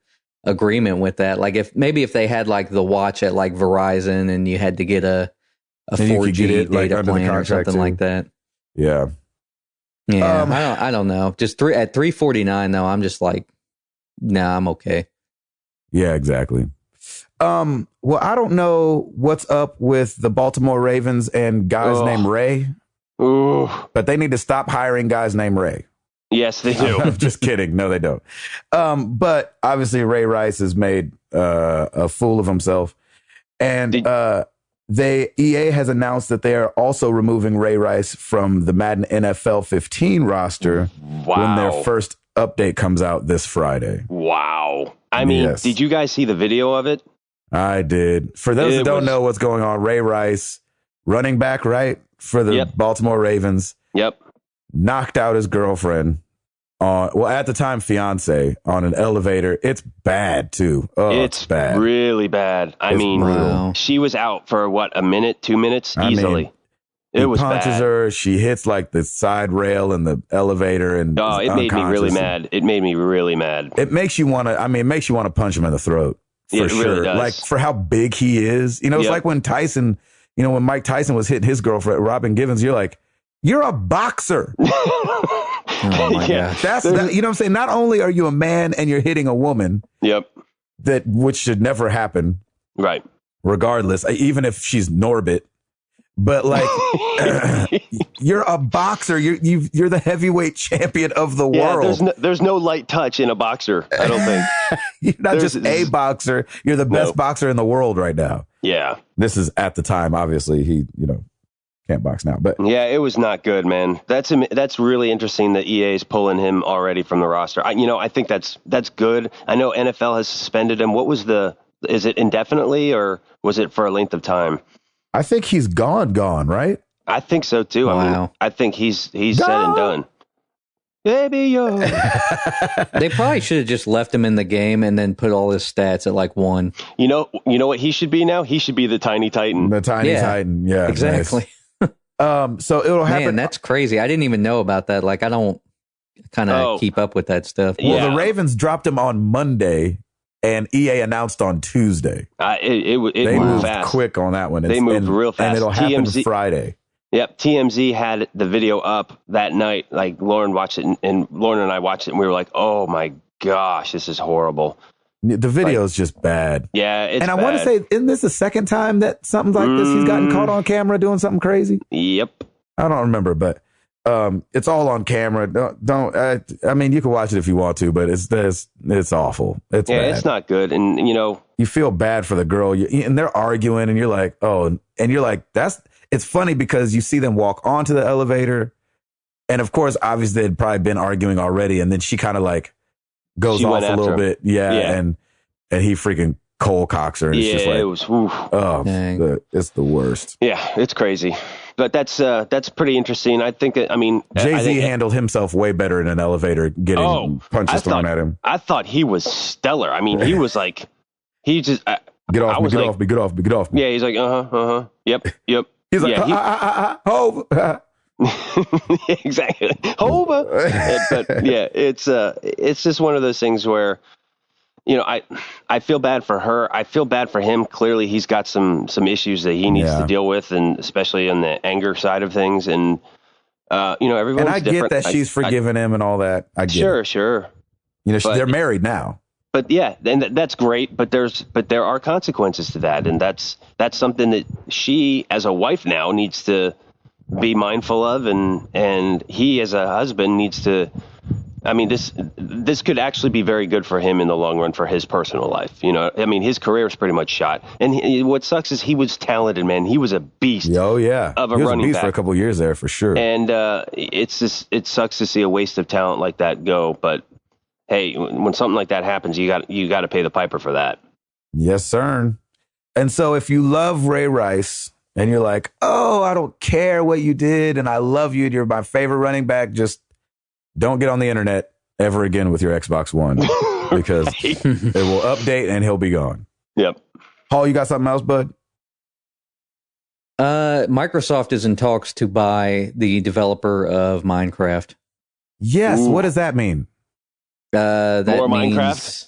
agreement with that. Like if they had like the watch at like Verizon and you had to get a 4G data plan or something like that. Yeah. Yeah. I don't know. Just at $349 though, I'm just like, nah, I'm okay. Yeah, exactly. Well, I don't know what's up with the Baltimore Ravens and guys named Ray. Ooh. But they need to stop hiring guys named Ray. Yes, they do. I'm just kidding. No, they don't. But obviously Ray Rice has made a fool of himself. And EA has announced that they are also removing Ray Rice from the Madden NFL 15 roster when their first update comes out this Friday. Wow. I mean, Did you guys see the video of it? I did. For those that don't know what's going on, Ray Rice, running back, right, for the Baltimore Ravens, knocked out his girlfriend at the time, fiance on an elevator. It's bad too. Oh, it's bad. Really bad. I mean, she was out for what, a minute, 2 minutes easily. It was punches her. She hits like the side rail in the elevator, and it made me really mad. It made me really mad. It makes you want to. I mean, it makes you want to punch him in the throat for sure. Really does. Like for how big he is. You know, it's like when Tyson. You know, when Mike Tyson was hitting his girlfriend, Robin Givens. You're like, you're a boxer. Oh my gosh. You know what I'm saying? Not only are you a man and you're hitting a woman. Yep. Which should never happen. Right. Regardless, even if she's Norbit. But like, you're a boxer. You're the heavyweight champion of the world. There's no light touch in a boxer. I don't think. You're not just a boxer. You're the best boxer in the world right now. Yeah. This is at the time. Obviously, he can't box now. But yeah, it was not good, man. That's really interesting that EA is pulling him already from the roster. I think that's good. I know NFL has suspended him. Is it indefinitely or was it for a length of time? I think he's gone, right? I think so too. Wow. I mean, I think he's said and done. Baby, yo. They probably should have just left him in the game and then put all his stats at like 1. You know what he should be now? He should be the Tiny Titan. The Tiny Titan, yeah. Exactly. Nice. So it'll happen. Man, that's crazy. I didn't even know about that. Like, I don't kind of keep up with that stuff. Well, the Ravens dropped him on Monday. And EA announced on Tuesday. They moved fast. quick on that one. They moved real fast. And it'll happen Friday. Yep. TMZ had the video up that night. Like Lauren watched it, and Lauren and I watched it, and we were like, "Oh my gosh, this is horrible." The video is just bad. Yeah, it's and I bad. want to say, isn't this the second time that something like this he's gotten caught on camera doing something crazy? Yep. I don't remember, but it's all on camera. I mean, you can watch it if you want to, but it's awful. It's bad. It's not good. And you feel bad for the girl, and they're arguing, and you're like, it's funny because you see them walk onto the elevator, and of course, obviously they'd probably been arguing already, and then she kind of like goes off a little bit, and he freaking cold cocks her, and it's just like, it was, it's the worst. Yeah, it's crazy. But that's pretty interesting. I think Jay-Z handled himself way better in an elevator, getting punches thrown at him. I thought he was stellar. I mean, he was like, he just get off me. Yeah, he's like, yep. He's like, Hov. Exactly, Hov. But yeah, it's just one of those things where, I feel bad for her. I feel bad for him. Clearly, he's got some issues that he needs to deal with, and especially on the anger side of things. And everyone's and I different. get that she's forgiven him and all that. I get sure. They're married now. But yeah, and that's great. But there are consequences to that, and that's something that she, as a wife now, needs to be mindful of, and he, as a husband, needs to. I mean, this could actually be very good for him in the long run for his personal life. I mean, his career is pretty much shot. And what sucks is he was talented, man. He was a beast. Oh yeah, of a he was running a beast back for a couple of years there for sure. And it sucks to see a waste of talent like that go. But hey, when something like that happens, you got to pay the piper for that. Yes, sir. And so if you love Ray Rice and you're like, oh, I don't care what you did, and I love you, and you're my favorite running back, just don't get on the internet ever again with your Xbox One because it will update and he'll be gone. Yep. Paul, you got something else, bud? Microsoft is in talks to buy the developer of Minecraft. Yes. Ooh. What does that mean? That more means,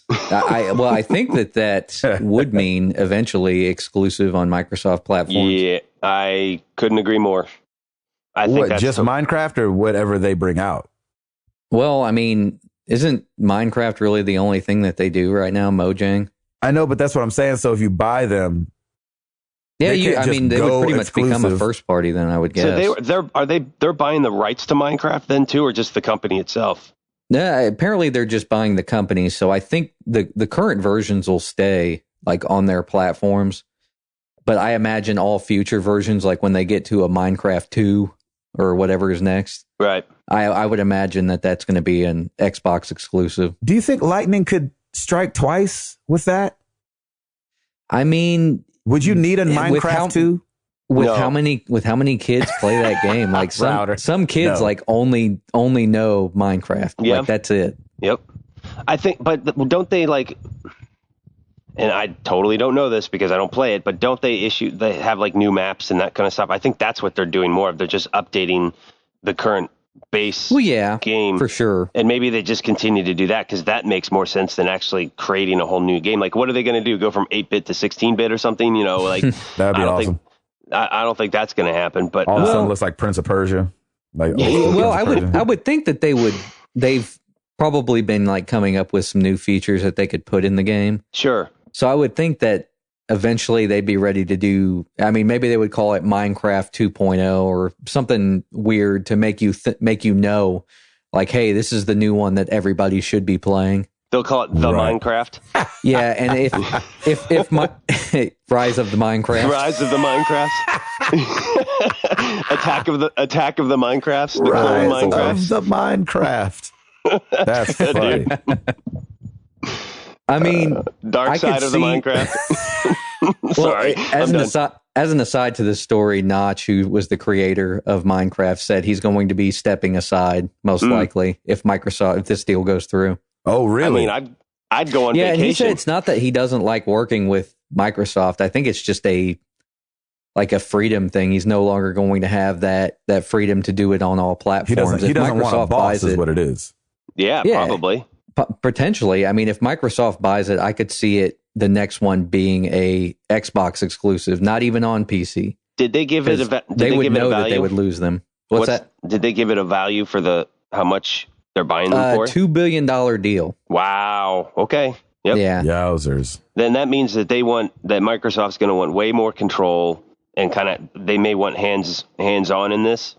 Minecraft? I think that would mean eventually exclusive on Microsoft platforms. Yeah, I couldn't agree more. I think that's just Minecraft or whatever they bring out? Well, I mean, isn't Minecraft really the only thing that they do right now, Mojang? I know, but that's what I'm saying. So if you buy them, they would pretty much become a first party then, I would guess. So they're buying the rights to Minecraft then too, or just the company itself? Yeah, apparently they're just buying the company. So I think the current versions will stay like on their platforms, but I imagine all future versions, like when they get to a Minecraft 2 or whatever is next, right? I would imagine that that's going to be an Xbox exclusive. Do you think Lightning could strike twice with that? I mean, would you need a Minecraft 2? with No. how many kids play that game? Like some kids No. like only know Minecraft. Yeah. Like that's it. Yep. I think, but don't they like? And I totally don't know this because I don't play it, but don't they have like new maps and that kind of stuff? I think that's what they're doing more of. They're just updating the current base game for sure. And maybe they just continue to do that because that makes more sense than actually creating a whole new game. Like, what are they going to do? Go from 8-bit to 16-bit or something? You know, like That'd be awesome. I don't think that's going to happen. But all of a sudden, looks like Prince of Persia. Like, well, I would think that they've probably been like coming up with some new features that they could put in the game. Sure. So I would think that eventually they'd be ready to do, I mean, maybe they would call it Minecraft 2.0 or something weird to make you know, like, hey, this is the new one that everybody should be playing. They'll call it the Minecraft. Yeah, and if my Rise of the Minecraft. Rise of the Minecraft. Attack of the Minecrafts. The clone Minecrafts. Of the Minecraft. That's funny. I mean, dark side of the Minecraft. Sorry. As an aside to this story, Notch, who was the creator of Minecraft, said he's going to be stepping aside most likely if this deal goes through. Oh, really? I mean, I'd go on vacation. And he said it's not that he doesn't like working with Microsoft. I think it's just a freedom thing. He's no longer going to have that freedom to do it on all platforms. He doesn't want a boss, is what it is. Yeah, probably. Potentially. I mean, if Microsoft buys it, I could see the next one being a Xbox exclusive, not even on PC. Did they give it a they would know that they would lose them. What's that? Did they give it a value for how much they're buying them for? $2 billion deal. Wow. Okay. Yep. Yeah. Yowzers. Then that means that Microsoft's going to want way more control and they may want hands on in this.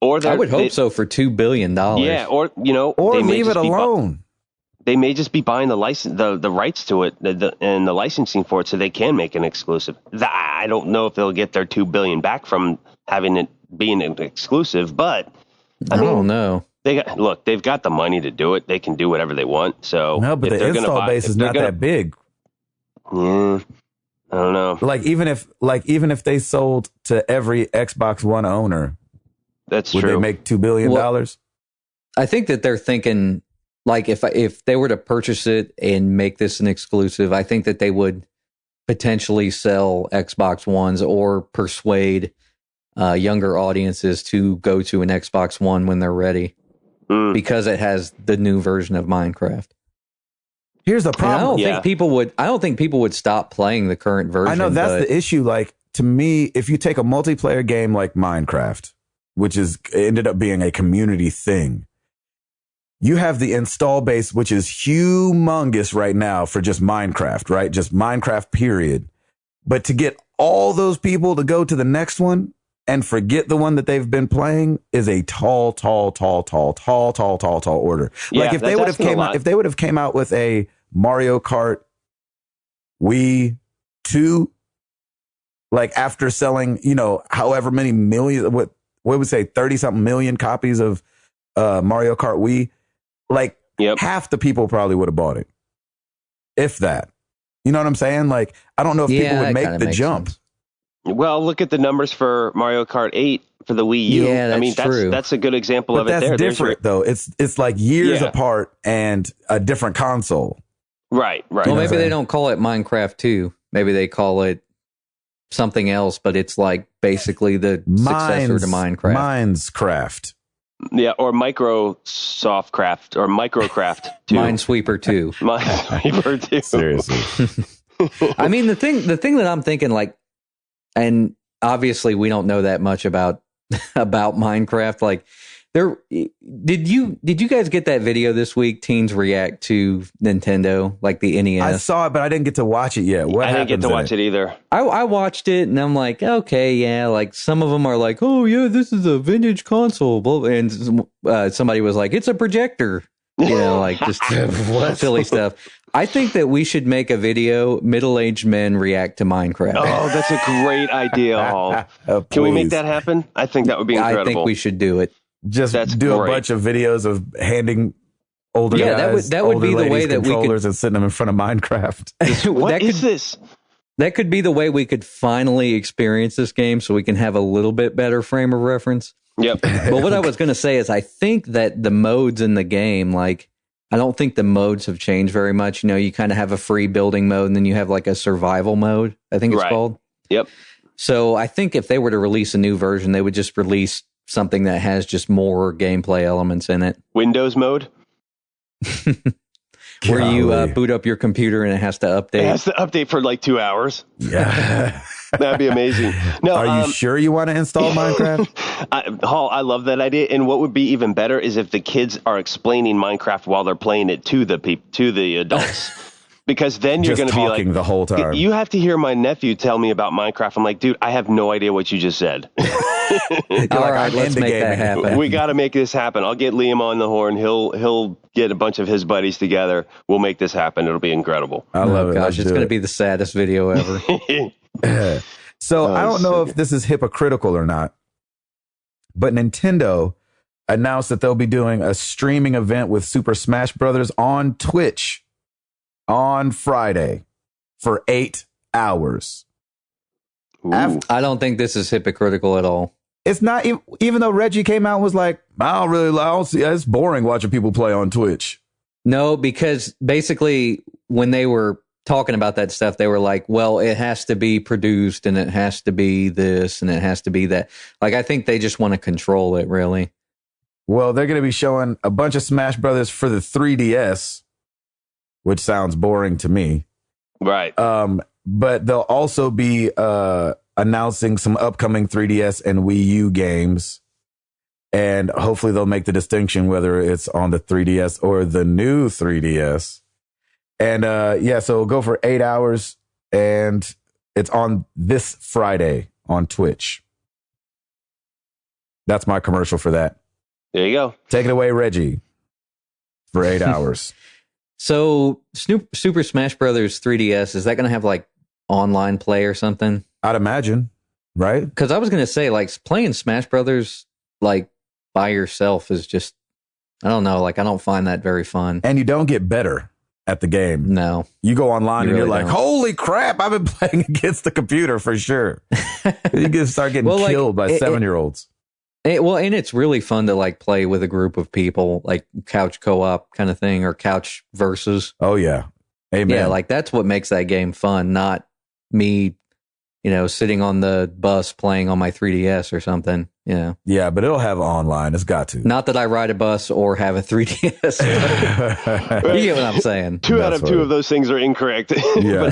Or I would hope so for $2 billion. Yeah. Or or leave it alone. They may just be buying the license, the rights to it, and the licensing for it, so they can make an exclusive. I don't know if they'll get their $2 billion back from having it being an exclusive, but I don't know. They've got the money to do it. They can do whatever they want. So no, but the install base is not that big. Yeah, I don't know. Even if they sold to every Xbox One owner, would they make $2 billion? Well, I think that they're thinking. Like if they were to purchase it and make this an exclusive, I think that they would potentially sell Xbox Ones or persuade younger audiences to go to an Xbox One when they're ready because it has the new version of Minecraft. Here's the problem. I don't think people would stop playing the current version. I know that's the issue. Like, to me, if you take a multiplayer game like Minecraft, which ended up being a community thing, you have the install base, which is humongous right now for just Minecraft, right? Just Minecraft, period. But to get all those people to go to the next one and forget the one that they've been playing is a tall order. Yeah, like if they would have came out with a Mario Kart Wii 2, like after selling, however many millions, what would we say, 30 something million copies of Mario Kart Wii. Like half the people probably would have bought it, if that. You know what I'm saying? Like, I don't know if people would make the jump. Sense. Well, look at the numbers for Mario Kart 8 for the Wii U. Yeah, that's true. That's a good example of it. That's different, though. It's like years apart and a different console. Right. Well, maybe they don't call it Minecraft 2. Maybe they call it something else, but it's like basically the successor to Minecraft. Minecraft. Yeah, or Microsoft Craft or Microcraft 2. Minesweeper 2. Minesweeper 2. Seriously. I mean, the thing that I'm thinking, like, and obviously we don't know that much about Minecraft. Like, did you guys get that video this week? Teens react to Nintendo, like the NES. I saw it, but I didn't get to watch it yet. I didn't get to watch it either. I watched it and I'm like, okay, yeah. Like some of them are like, oh yeah, this is a vintage console, and somebody was like, it's a projector. Like just silly stuff. I think that we should make a video, middle-aged men react to Minecraft. Oh, that's a great idea, Hall. Can we make that happen? I think that would be incredible. I think we should do it. Just do a bunch of videos of handing older guys, that would be the way that we could, and sitting them in front of Minecraft. What is this? That could be the way we could finally experience this game so we can have a little bit better frame of reference. Yep. But what I was going to say is I think that the modes in the game, like, I don't think the modes have changed very much. You know, you kind of have a free building mode and then you have like a survival mode, I think it's called. Yep. So I think if they were to release a new version, they would just release something that has just more gameplay elements in it. Windows mode? Where you boot up your computer and it has to update. It has to update for like 2 hours. Yeah. That'd be amazing. No, are you sure you want to install Minecraft? Hall, I love that idea. And what would be even better is if the kids are explaining Minecraft while they're playing it to the adults. Because then you're going to be like the whole time. You have to hear my nephew tell me about Minecraft. I'm like, dude, I have no idea what you just said. All right, let's make that happen. We got to make this happen. I'll get Liam on the horn. He'll get a bunch of his buddies together. We'll make this happen. It'll be incredible. I love it. Gosh, it's going to be the saddest video ever. So I don't know if this is hypocritical or not, but Nintendo announced that they'll be doing a streaming event with Super Smash Brothers on Twitch on Friday for 8 hours. I don't think this is hypocritical at all. It's not, even though Reggie came out and was like, I don't see, it's boring watching people play on Twitch. No, because basically when they were talking about that stuff, they were like, well, it has to be produced and it has to be this and it has to be that. Like, I think they just want to control it, really. Well, they're going to be showing a bunch of Smash Brothers for the 3DS, which sounds boring to me. Right. But they'll also be announcing some upcoming 3DS and Wii U games. And hopefully they'll make the distinction whether it's on the 3DS or the new 3DS. And so it'll go for 8 hours. And it's on this Friday on Twitch. That's my commercial for that. There you go. Take it away, Reggie, for 8 hours. So Super Smash Brothers 3DS, is that going to have like online play or something? I'd imagine, right? Because I was going to say, like, playing Smash Brothers like by yourself is just, I don't know, like I don't find that very fun. And you don't get better at the game. No. You go online and really you're like, holy crap, I've been playing against the computer for sure. You can start getting killed by 7-year-olds. And it's really fun to like play with a group of people, like couch co-op kind of thing, or couch versus. Oh yeah, amen. Yeah, like that's what makes that game fun, not me, sitting on the bus playing on my 3DS or something. Yeah, but it'll have online. It's got to. Not that I ride a bus or have a 3DS. You get what I'm saying. Two out of two of those things are incorrect. Yeah.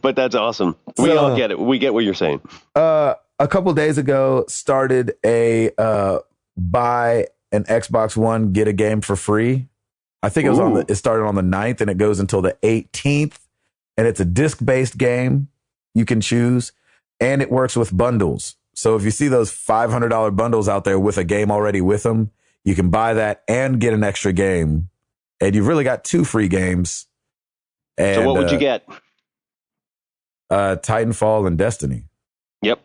but that's awesome. We all get it. We get what you're saying. A couple days ago, started a buy an Xbox One, get a game for free. I think it started on the 9th and it goes until the 18th. And it's a disc-based game you can choose. And it works with bundles. So if you see those $500 bundles out there with a game already with them, you can buy that and get an extra game. And you've really got 2 free games. And, so what would you get? Titanfall and Destiny. Yep.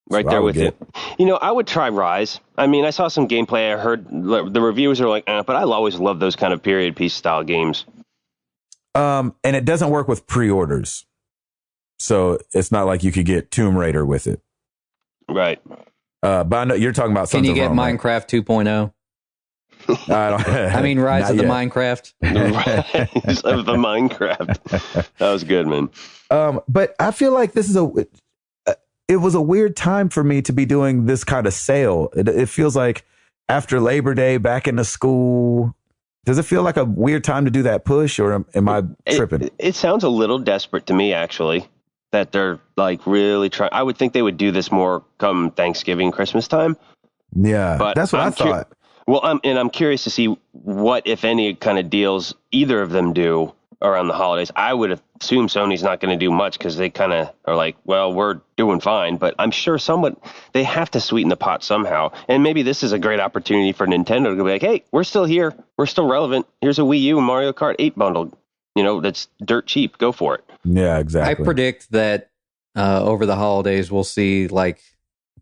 Right there with you. I would try Rise. I mean, I saw some gameplay. I heard the reviewers are like, but I always love those kind of period piece style games. And it doesn't work with pre-orders. So it's not like you could get Tomb Raider with it. Right. But I know you're talking about something. Can you get Minecraft 2.0? I mean, Rise of the Minecraft. Rise of the Minecraft. That was good, man. But I feel like this is it was a weird time for me to be doing this kind of sale. It feels like after Labor Day, back into school. Does it feel like a weird time to do that push, or am I tripping? It sounds a little desperate to me, actually, that they're like really trying. I would think they would do this more come Thanksgiving, Christmas time. Yeah, but that's what I thought. I'm curious to see what, if any, kind of deals either of them do around the holidays. I would assume Sony's not going to do much because they kind of are like, well, we're doing fine, but I'm sure they have to sweeten the pot somehow. And maybe this is a great opportunity for Nintendo to be like, hey, we're still here. We're still relevant. Here's a Wii U and Mario Kart 8 bundle. That's dirt cheap. Go for it. Yeah, exactly. I predict that over the holidays, we'll see like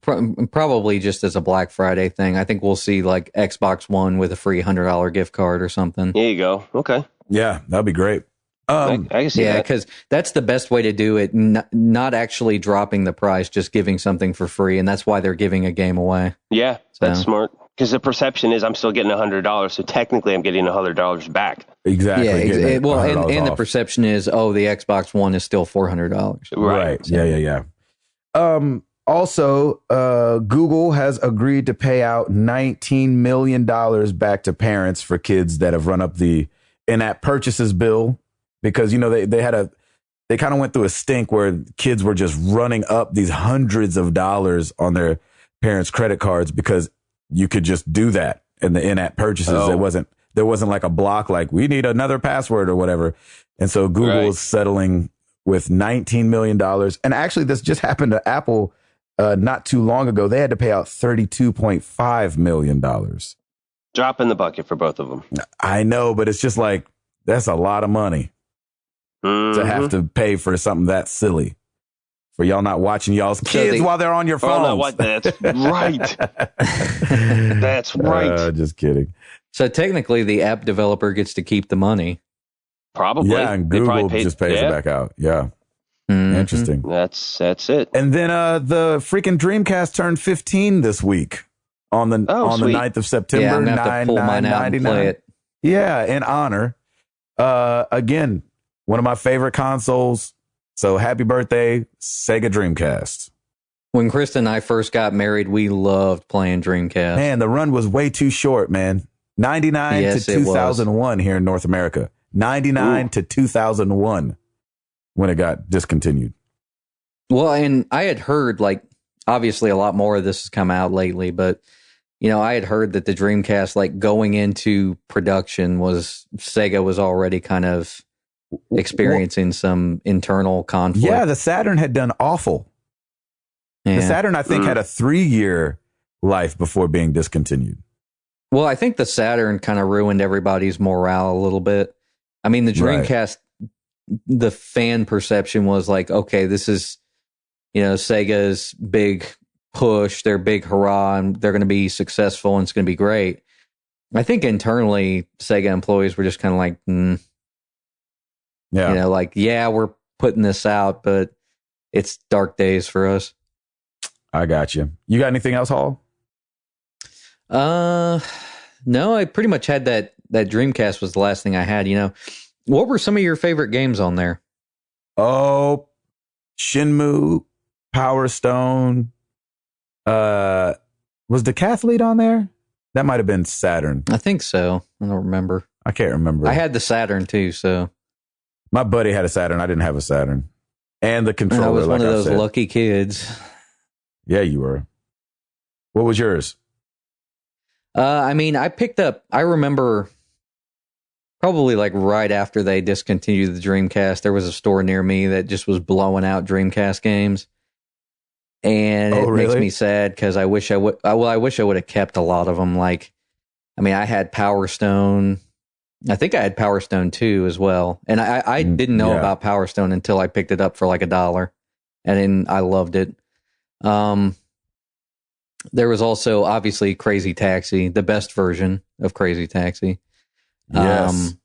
probably just as a Black Friday thing. I think we'll see like Xbox One with a free $100 gift card or something. There you go. Okay. Yeah, that'd be great. I can see that. because that's the best way to do it. Not actually dropping the price, just giving something for free, and that's why they're giving a game away. Yeah, that's smart. Because the perception is I'm still getting $100, so technically I'm getting $100 back. Exactly. Yeah, well, and the perception is, the Xbox One is still $400. Right. So. Yeah. Also, Google has agreed to pay out $19 million back to parents for kids that have run up the in-app purchases bill, because, they kind of went through a stink where kids were just running up these hundreds of dollars on their parents' credit cards because you could just do that in the in-app purchases. There wasn't like a block like we need another password or whatever. And so Google is settling with $19 million. And actually, this just happened to Apple not too long ago. They had to pay out $32.5 million. Drop in the bucket for both of them. I know, but it's just like, that's a lot of money to have to pay for something that silly. For y'all not watching y'all's kids while they're on your phones. That's right. That's right. Just kidding. So technically, the app developer gets to keep the money. Probably. Yeah, and Google just pays it back out. Yeah. Mm-hmm. Interesting. That's it. And then the freaking Dreamcast turned 15 this week on the 9th of September. Yeah, I'm going to have to pull mine out and play it. Yeah, in honor. Again, one of my favorite consoles. So happy birthday, Sega Dreamcast. When Krista and I first got married, we loved playing Dreamcast. Man, the run was way too short, man. 99 to 2001 here in North America. 99 to 2001 when it got discontinued. Well, and I had heard, like, obviously a lot more of this has come out lately, but, I had heard that the Dreamcast, like, going into production Sega was already kind of experiencing some internal conflict. Yeah, the Saturn had done awful. Yeah. The Saturn, I think, had a 3-year life before being discontinued. Well, I think the Saturn kind of ruined everybody's morale a little bit. I mean, the Dreamcast, the fan perception was like, okay, this is, Sega's big push, their big hurrah, and they're going to be successful and it's going to be great. I think internally, Sega employees were just kind of like, yeah. We're putting this out, but it's dark days for us. I got you. You got anything else, Hall? No, I pretty much had that Dreamcast was the last thing I had. What were some of your favorite games on there? Oh, Shenmue, Power Stone. Was Decathlete on there? That might have been Saturn. I think so. I don't remember. I can't remember. I had the Saturn too, so. My buddy had a Saturn. I didn't have a Saturn. And the controller. I was one of those lucky kids. Yeah, you were. What was yours? I remember probably like right after they discontinued the Dreamcast, there was a store near me that just was blowing out Dreamcast games. And it makes me sad because I wish I would have kept a lot of them. Like, I had Power Stone. I think I had Power Stone 2 as well. And I didn't know about Power Stone until I picked it up for like $1. And then I loved it. There was also obviously Crazy Taxi, the best version of Crazy Taxi. Yes.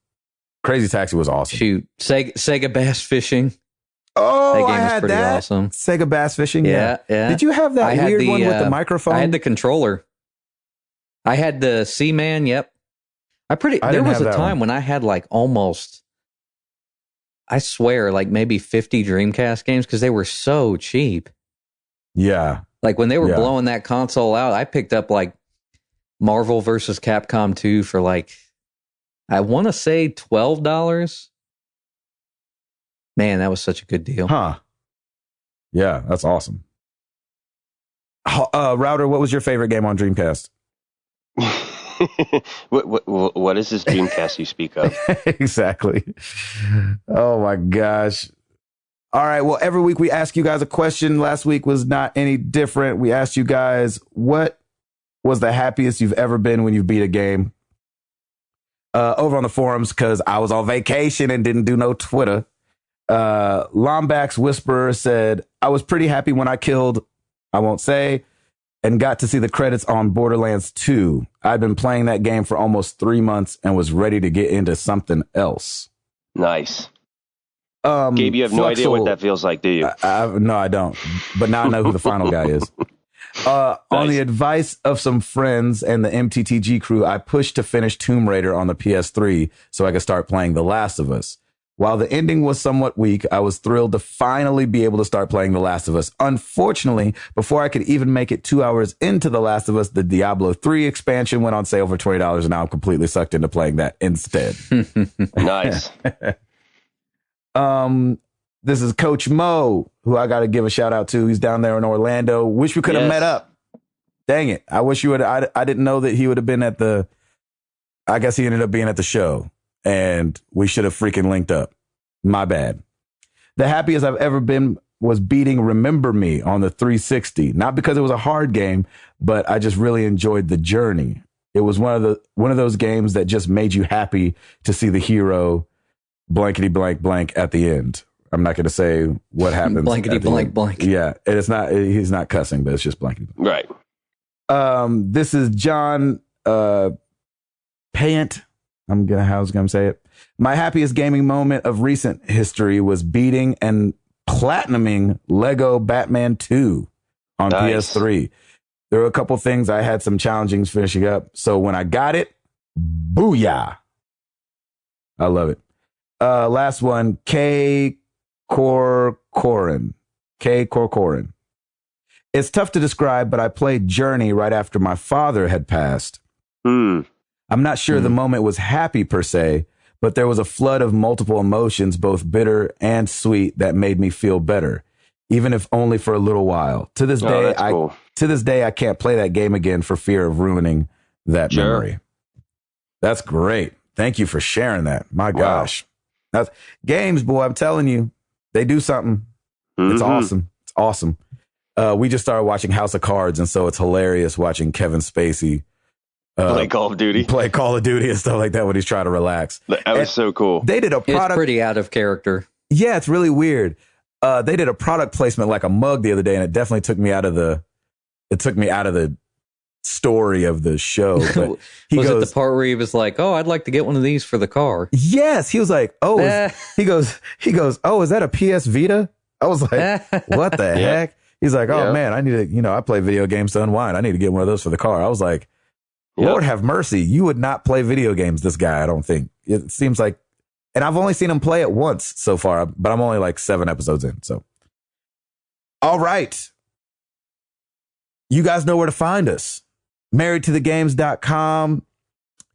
Crazy Taxi was awesome. Shoot. Sega Bass Fishing. Oh, that game I had was pretty that. Awesome. Sega Bass Fishing. Yeah. Did you have that weird one with the microphone? I had the controller. I had the Seaman. Yep. There was a time when I had like almost, I swear, like maybe 50 Dreamcast games because they were so cheap. Yeah. Like when they were blowing that console out, I picked up like Marvel versus Capcom 2 for like, I want to say $12. Man, that was such a good deal. Huh. Yeah, that's awesome. Router, what was your favorite game on Dreamcast? What is this Dreamcast you speak of? Exactly. Oh my gosh. All right. Well, every week we ask you guys a question. Last week was not any different. We asked you guys, what was the happiest you've ever been when you beat a game? Over on the forums, because I was on vacation and didn't do no Twitter. Lombax Whisperer said, I was pretty happy when I killed, I won't say, and got to see the credits on Borderlands 2. I'd been playing that game for almost 3 months and was ready to get into something else. Nice. Gabe, you have no idea what that feels like, do you? No, I don't. But now I know who the final guy is. Nice. On the advice of some friends and the MTTG crew, I pushed to finish Tomb Raider on the PS3 so I could start playing The Last of Us. While the ending was somewhat weak, I was thrilled to finally be able to start playing The Last of Us. Unfortunately, before I could even make it 2 hours into The Last of Us, the Diablo 3 expansion went on sale for $20, and now I'm completely sucked into playing that instead. Nice. This is Coach Mo, who I got to give a shout out to. He's down there in Orlando. Wish we could have met up. Dang it. I wish you would. I didn't know that he would have been at I guess he ended up being at the show, and we should have freaking linked up. My bad. The happiest I've ever been was beating Remember Me on the 360. Not because it was a hard game, but I just really enjoyed the journey. It was one of those games that just made you happy to see the hero blankety blank blank at the end. I'm not going to say what happens. Blankety blank blank. Yeah, and it's not. He's not cussing, but it's just blankety blank. Right. This is John Payant. I was going to say it. My happiest gaming moment of recent history was beating and platinuming Lego Batman 2 on PS3. There were a couple things I had some challenging finishing up. So when I got it, booyah. I love it. Last one, K. Corcoran. It's tough to describe, but I played Journey right after my father had passed. I'm not sure the moment was happy per se, but there was a flood of multiple emotions, both bitter and sweet, that made me feel better, even if only for a little while. To this day, I can't play that game again for fear of ruining that memory. That's great. Thank you for sharing that. My gosh. That's games, boy. I'm telling you, they do something. It's awesome. It's awesome. We just started watching House of Cards, and so it's hilarious watching Kevin Spacey play Call of Duty and stuff like that when he's trying to relax. That was so cool. They did a product. It's pretty out of character. Yeah, it's really weird. They did a product placement like a mug the other day, and it definitely took me out of the story of the show. But was it the part where he was like, "Oh, I'd like to get one of these for the car"? Yes, he was like, "Oh," he goes, "Oh, is that a PS Vita?" I was like, "What the heck?" He's like, "Oh man, I need to, I play video games to unwind. I need to get one of those for the car." I was like, "Lord have mercy, you would not play video games, this guy." I don't think it seems like, and I've only seen him play it once so far, but I'm only like 7 episodes in. So, all right, you guys know where to find us. marriedtothegames.com.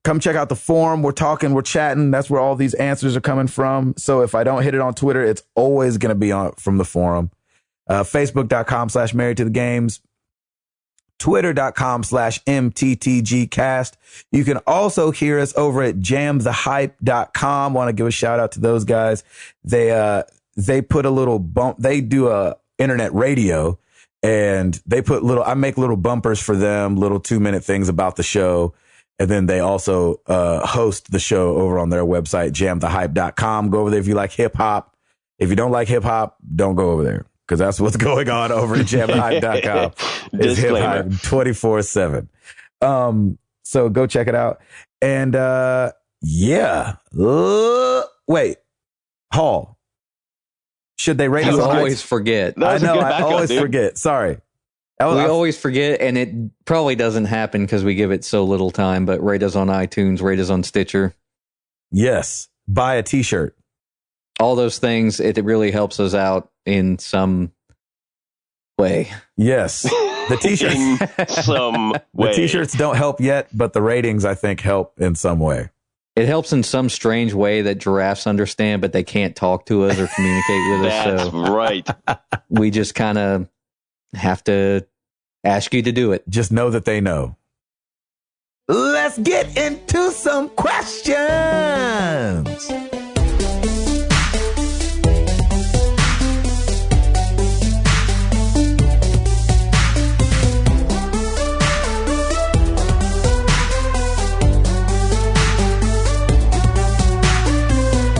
Come check out the forum. We're talking, we're chatting. That's where all these answers are coming from. So if I don't hit it on Twitter, it's always going to be from the forum. Facebook.com/marriedtothegames. Twitter.com/MTTGcast. You can also hear us over at jamthehype.com. Want to give a shout out to those guys. They put a little bump. They do a internet radio, and they put I make little bumpers for them, little 2-minute things about the show. And then they also host the show over on their website, jamthehype.com. Go over there if you like hip hop. If you don't like hip hop, don't go over there, because that's what's going on over at jamthehype.com. It's hip hop 24/7. So go check it out. And wait, Hall, should they rate us? You always forget. I know, I always forget. Sorry. We always forget, and it probably doesn't happen because we give it so little time, but rate us on iTunes, rate us on Stitcher. Yes. Buy a t-shirt. All those things, it really helps us out in some way. Yes. The t-shirts, in some way. The t-shirts don't help yet, but the ratings, I think, help in some way. It helps in some strange way that giraffes understand, but they can't talk to us or communicate with us. That's right. We just kind of have to ask you to do it. Just know that they know. Let's get into some questions.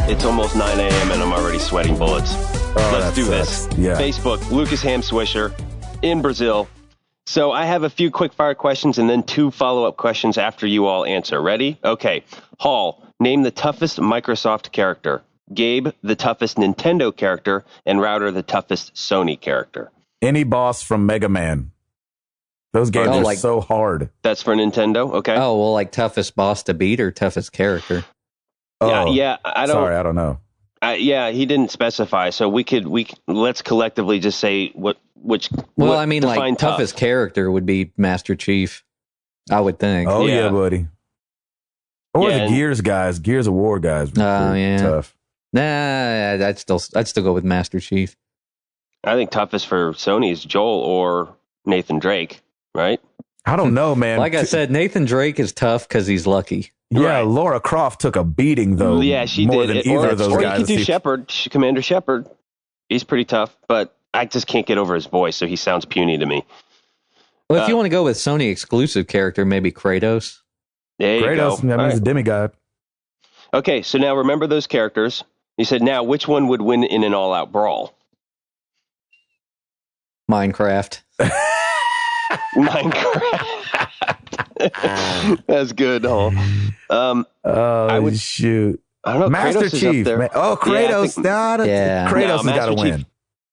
It's almost 9 a.m. and I'm already sweating bullets. Let's do this. Yeah. Facebook, Lucas Ham Swisher in Brazil. So I have a few quick fire questions and then 2 follow-up questions after you all answer. Ready? Okay. Hall, name the toughest Microsoft character. Gabe, the toughest Nintendo character, and Router, the toughest Sony character. Any boss from Mega Man. Those games are so hard. That's for Nintendo? Okay. Oh, well, like toughest boss to beat or toughest character? Yeah, I don't... Sorry, I don't know. Yeah, he didn't specify, so let's collectively just say which. Well, I mean, like toughest character would be Master Chief, I would think. Oh yeah, buddy. Or the Gears guys, Gears of War guys. Tough. Nah, I'd still go with Master Chief. I think toughest for Sony is Joel or Nathan Drake, right? I don't know, man. Like I said, Nathan Drake is tough because he's lucky. Yeah, right. Laura Croft took a beating, though. Yeah, she more did. Than either of those or guys. You could do Shepard, Commander Shepard. He's pretty tough, but I just can't get over his voice, so he sounds puny to me. Well, if you want to go with Sony exclusive character, maybe Kratos. There you go. That means a demigod. Okay, so now remember those characters. You said, now which one would win in an all-out brawl? Minecraft. Minecraft. That's good, huh? Shoot. I don't know. Master Kratos Chief. Kratos. Kratos has got to win. Chief.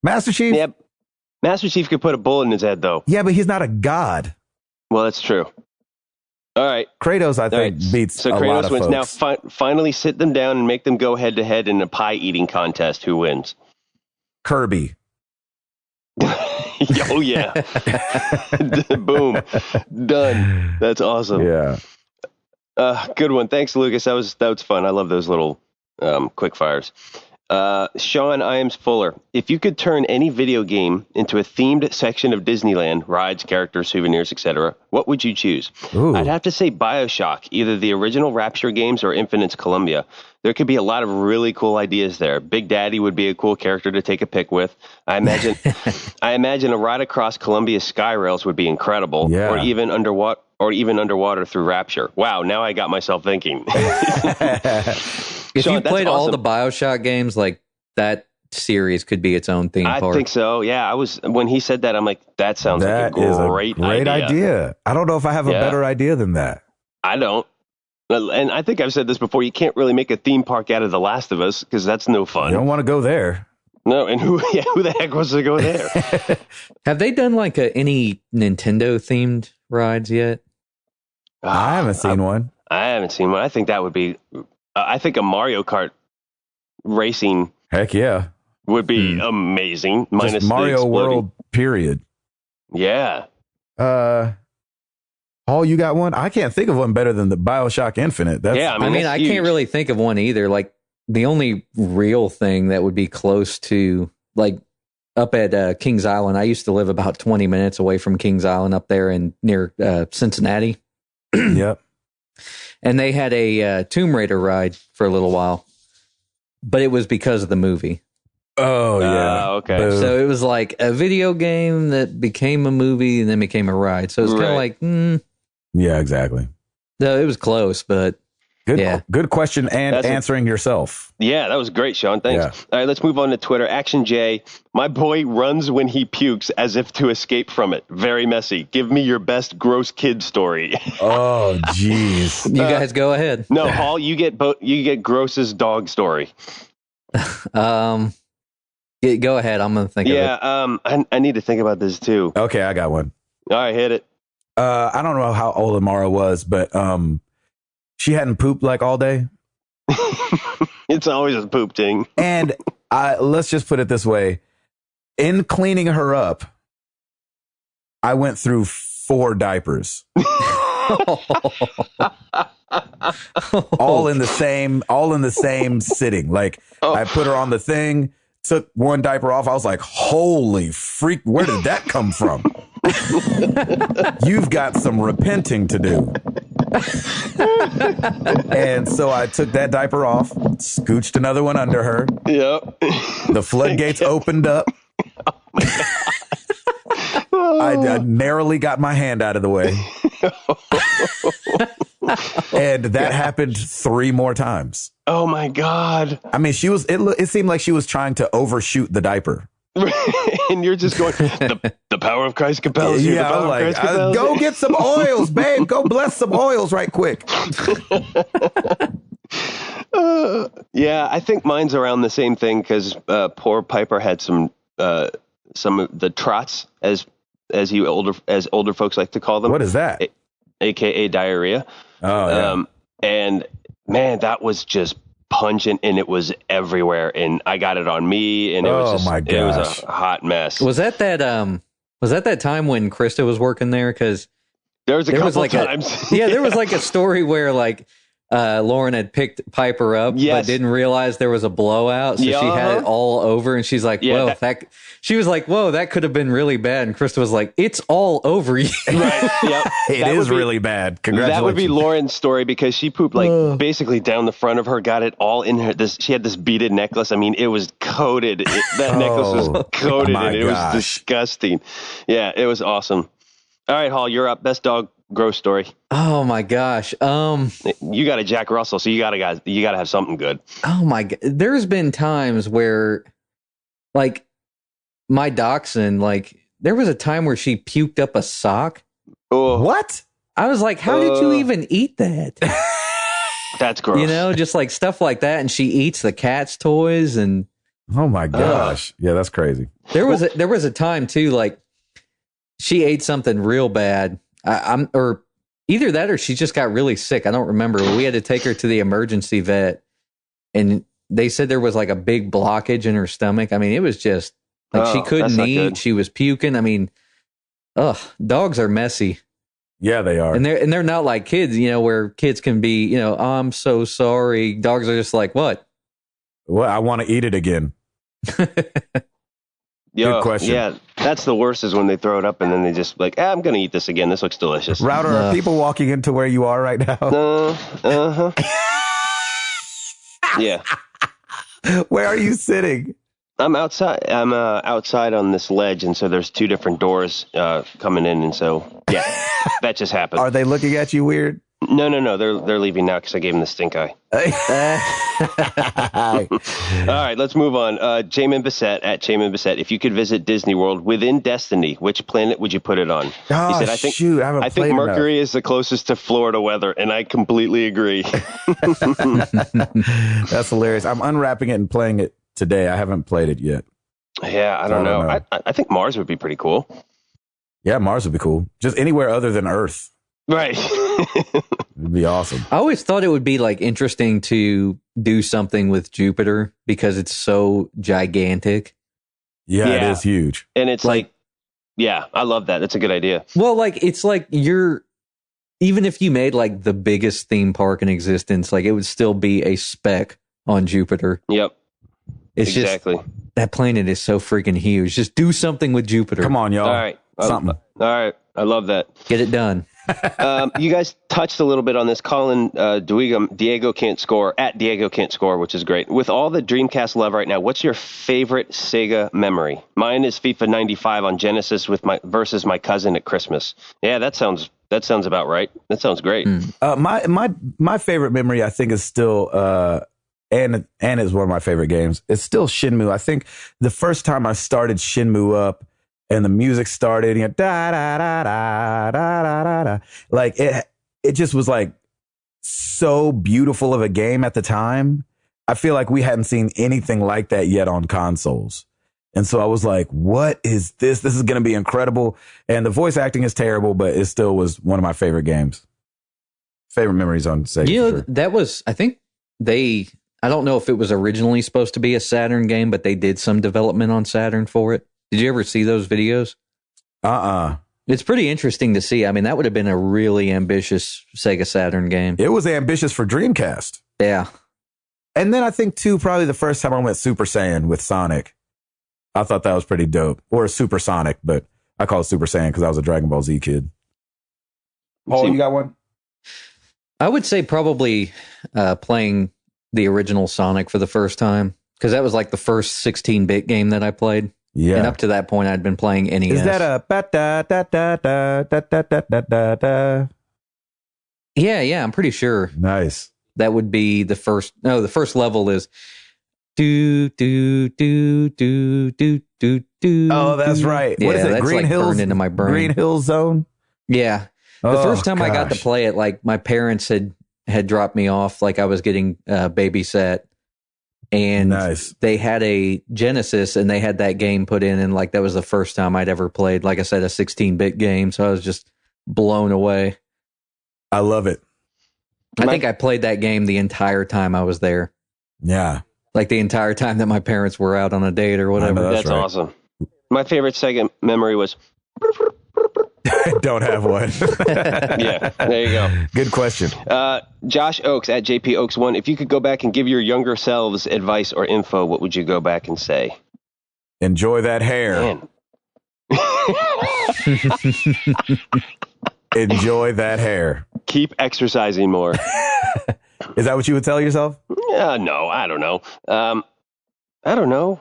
Master Chief? Yeah. Master Chief could put a bullet in his head, though. Yeah, but he's not a god. Well, that's true. All right. Kratos, I think, beats a lot of folks. Now, finally sit them down and make them go head-to-head in a pie-eating contest. Who wins? Kirby. Oh, yeah. Boom. Done. That's awesome. Yeah. Good one. Thanks, Lucas. That was fun. I love those little quick fires. Sean Iams Fuller, if you could turn any video game into a themed section of Disneyland, rides, characters, souvenirs, etc., what would you choose? Ooh. I'd have to say BioShock, either the original Rapture games or Infinite's Columbia. There could be a lot of really cool ideas there. Big Daddy would be a cool character to take a pic with. I imagine a ride across Columbia's sky rails would be incredible, or even underwater through Rapture. Wow, now I got myself thinking. If you played all the BioShock games, like that series could be its own theme park. I think so. Yeah, when he said that, I'm like, that sounds like a great idea. I don't know if I have a better idea than that. I don't. And I think I've said this before. You can't really make a theme park out of The Last of Us because that's no fun. You don't want to go there. No, and who the heck wants to go there? Have they done like any Nintendo themed rides yet? I haven't seen one. I haven't seen one. I think that would be. I think a Mario Kart racing. Heck yeah, would be amazing. Minus just Mario World. Period. Yeah. Paul, you got one? I can't think of one better than the BioShock Infinite. I can't really think of one either. Like the only real thing that would be close to, like, up at Kings Island. I used to live about 20 minutes away from Kings Island up there near Cincinnati. Yep. And they had a Tomb Raider ride for a little while, but it was because of the movie. Oh, yeah. Okay. Boom. So it was like a video game that became a movie and then became a ride. So it's kind of like, yeah, exactly. No, it was close, but good question and answering yourself. Yeah, that was great, Sean. Thanks. Yeah. All right, let's move on to Twitter. Action J, my boy runs when he pukes as if to escape from it. Very messy. Give me your best gross kid story. Oh, jeez. You guys go ahead. No, Hall, you get grossest dog story. Go ahead. I'm going to think of it. Yeah, I need to think about this too. Okay, I got one. All right, hit it. I don't know how old Amara was, but she hadn't pooped like all day. It's always a poop thing. And let's just put it this way. In cleaning her up, I went through 4 diapers. all in the same sitting. Like I put her on the thing, took one diaper off. I was like, holy freak, where did that come from? You've got some repenting to do. And so I took that diaper off, scooched another one under her. Yep. The floodgates opened up. I narrowly got my hand out of the way. And that happened 3 more times. Oh my God. I mean, it seemed like she was trying to overshoot the diaper. And you're just going, the power of Christ compels you. Yeah, I was like, go get some oils, babe. Go bless some oils right quick. Yeah, I think mine's around the same thing because poor Piper had some of the trots, as older folks like to call them. What is that? AKA diarrhea. Oh yeah. And man, that was just pungent, and it was everywhere, and I got it on me, and it was just, my it was gosh. a hot mess. Was that time when Krista was working there? Because there was a couple times. There was like a story where like Lauren had picked Piper up, but didn't realize there was a blowout, so she had it all over, and she's like, "Whoa, she was like, whoa, that could have been really bad." And Krista was like, "It's all over you." Right. Yep. It is really bad. Congratulations. That would be Lauren's story because she pooped like basically down the front of her, got it all in her. She had this beaded necklace. I mean, it was coated. That necklace was coated, and it was disgusting. Yeah, it was awesome. All right, Hall, you're up. Best dog gross story. Oh my gosh. You got a Jack Russell, so you gotta have something good. Oh my god. There's been times where like my dachshund, like there was a time where she puked up a sock. Oh. What? I was like, how did you even eat that? That's gross. You know, just like stuff like that. And she eats the cat's toys and oh my gosh. Yeah, that's crazy. There was a time too, like she ate something real bad. Or either that or she just got really sick. I don't remember. We had to take her to the emergency vet, and they said there was like a big blockage in her stomach. I mean, it was just like she couldn't eat. She was puking. I mean, dogs are messy. Yeah, they are. And they're not like kids, you know, where kids can be, you know, I'm so sorry. Dogs are just like, what? Well, I want to eat it again. Good question. Yeah, that's the worst is when they throw it up and then they just like, I'm going to eat this again. This looks delicious. Router, are people walking into where you are right now? Uh-huh. Yeah. Where are you sitting? I'm outside. I'm outside on this ledge, and so there's two different doors coming in, and so yeah, that just happened. Are they looking at you weird? No. They're leaving now because I gave them the stink eye. All right, let's move on. Jamin Bissett at Jamin Bissett. If you could visit Disney World within Destiny, which planet would you put it on? Oh, he said, I think Mercury is the closest to Florida weather, and I completely agree. That's hilarious. I'm unwrapping it and playing it today. I haven't played it yet. Yeah, I don't know. I think Mars would be pretty cool. Yeah, Mars would be cool. Just anywhere other than Earth. Right. It'd be awesome. I always thought it would be like interesting to do something with Jupiter because it's so gigantic. Yeah, it is huge. And it's like, yeah, I love that. That's a good idea. Well, like, it's like even if you made like the biggest theme park in existence, like it would still be a speck on Jupiter. Yep. It's exactly. Just, that planet is so freaking huge. Just do something with Jupiter. Come on, y'all. All right. Something. All right. I love that. Get it done. You guys touched a little bit on this. Colin Diego can't score at Diego can't score, which is great. With all the Dreamcast love right now, what's your favorite Sega memory? Mine is FIFA 95 on Genesis versus my cousin at Christmas. Yeah, that sounds about right. That sounds great. My favorite memory, I think, is still and is one of my favorite games. It's still Shenmue. I think the first time I started Shenmue up, and the music started, you know, da da da da da da da. Like it just was like so beautiful of a game at the time. I feel like we hadn't seen anything like that yet on consoles. And so I was like, what is this? This is going to be incredible. And the voice acting is terrible, but it still was one of my favorite games. Favorite memories on Sega. You know, that was, I think I don't know if it was originally supposed to be a Saturn game, but they did some development on Saturn for it. Did you ever see those videos? It's pretty interesting to see. I mean, that would have been a really ambitious Sega Saturn game. It was ambitious for Dreamcast. Yeah. And then I think, too, probably the first time I went Super Saiyan with Sonic. I thought that was pretty dope. Or Super Sonic, but I call it Super Saiyan because I was a Dragon Ball Z kid. Oh, you got one? I would say probably playing the original Sonic for the first time because that was like the first 16-bit game that I played. Yeah. And up to that point, I'd been playing NES. Is that a ba-da-da-da-da-da-da-da-da-da? Yeah, I'm pretty sure. Nice. That would be the first. No, the first level is do do do do do do do. Oh, that's right. Yeah, what is it? That's Green like Hills burned into my brain. Green Hill Zone. Yeah. The first time I got to play it, like my parents had had dropped me off, like I was getting babysat, and they had a Genesis, and they had that game put in, and like that was the first time I'd ever played, like I said, a 16-bit game. So I was just blown away. I love it. I think I played that game the entire time I was there. Yeah. Like the entire time that my parents were out on a date or whatever. That's right. Awesome. My favorite Sega memory was... Don't have one. Yeah, there you go. Good question. Josh Oakes at JP Oakes 1. If you could go back and give your younger selves advice or info, what would you go back and say? Enjoy that hair. Enjoy that hair. Keep exercising more. Is that what you would tell yourself? No, I don't know. I don't know.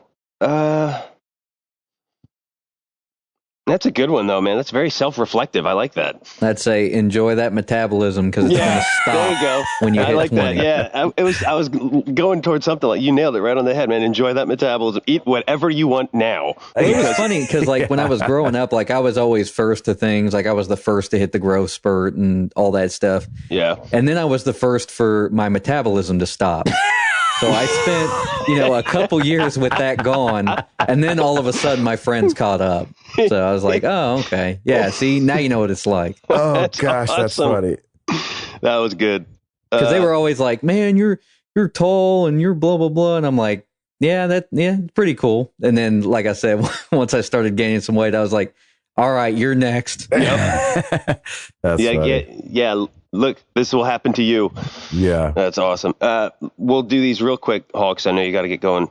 That's a good one, though, man. That's very self-reflective. I like that. I'd say enjoy that metabolism because it's going to stop. There you go. When you I hit like 20. that. Yeah, I was going towards something like you nailed it right on the head, man. Enjoy that metabolism. Eat whatever you want now. It was funny because, like, when I was growing up, like I was always first to things. Like I was the first to hit the growth spurt and all that stuff. Yeah. And then I was the first for my metabolism to stop. So I spent, a couple years with that gone, and then all of a sudden my friends caught up. So I was like, oh, okay. Yeah, see, now you know what it's like. Oh, gosh, awesome. That's funny. That was good. Because they were always like, man, you're tall and you're blah, blah, blah. And I'm like, yeah, pretty cool. And then, like I said, once I started gaining some weight, I was like, all right, you're next. Yep. That's funny. Yeah. Look, this will happen to you. Yeah. That's awesome. We'll do these real quick, Hawks. I know you got to get going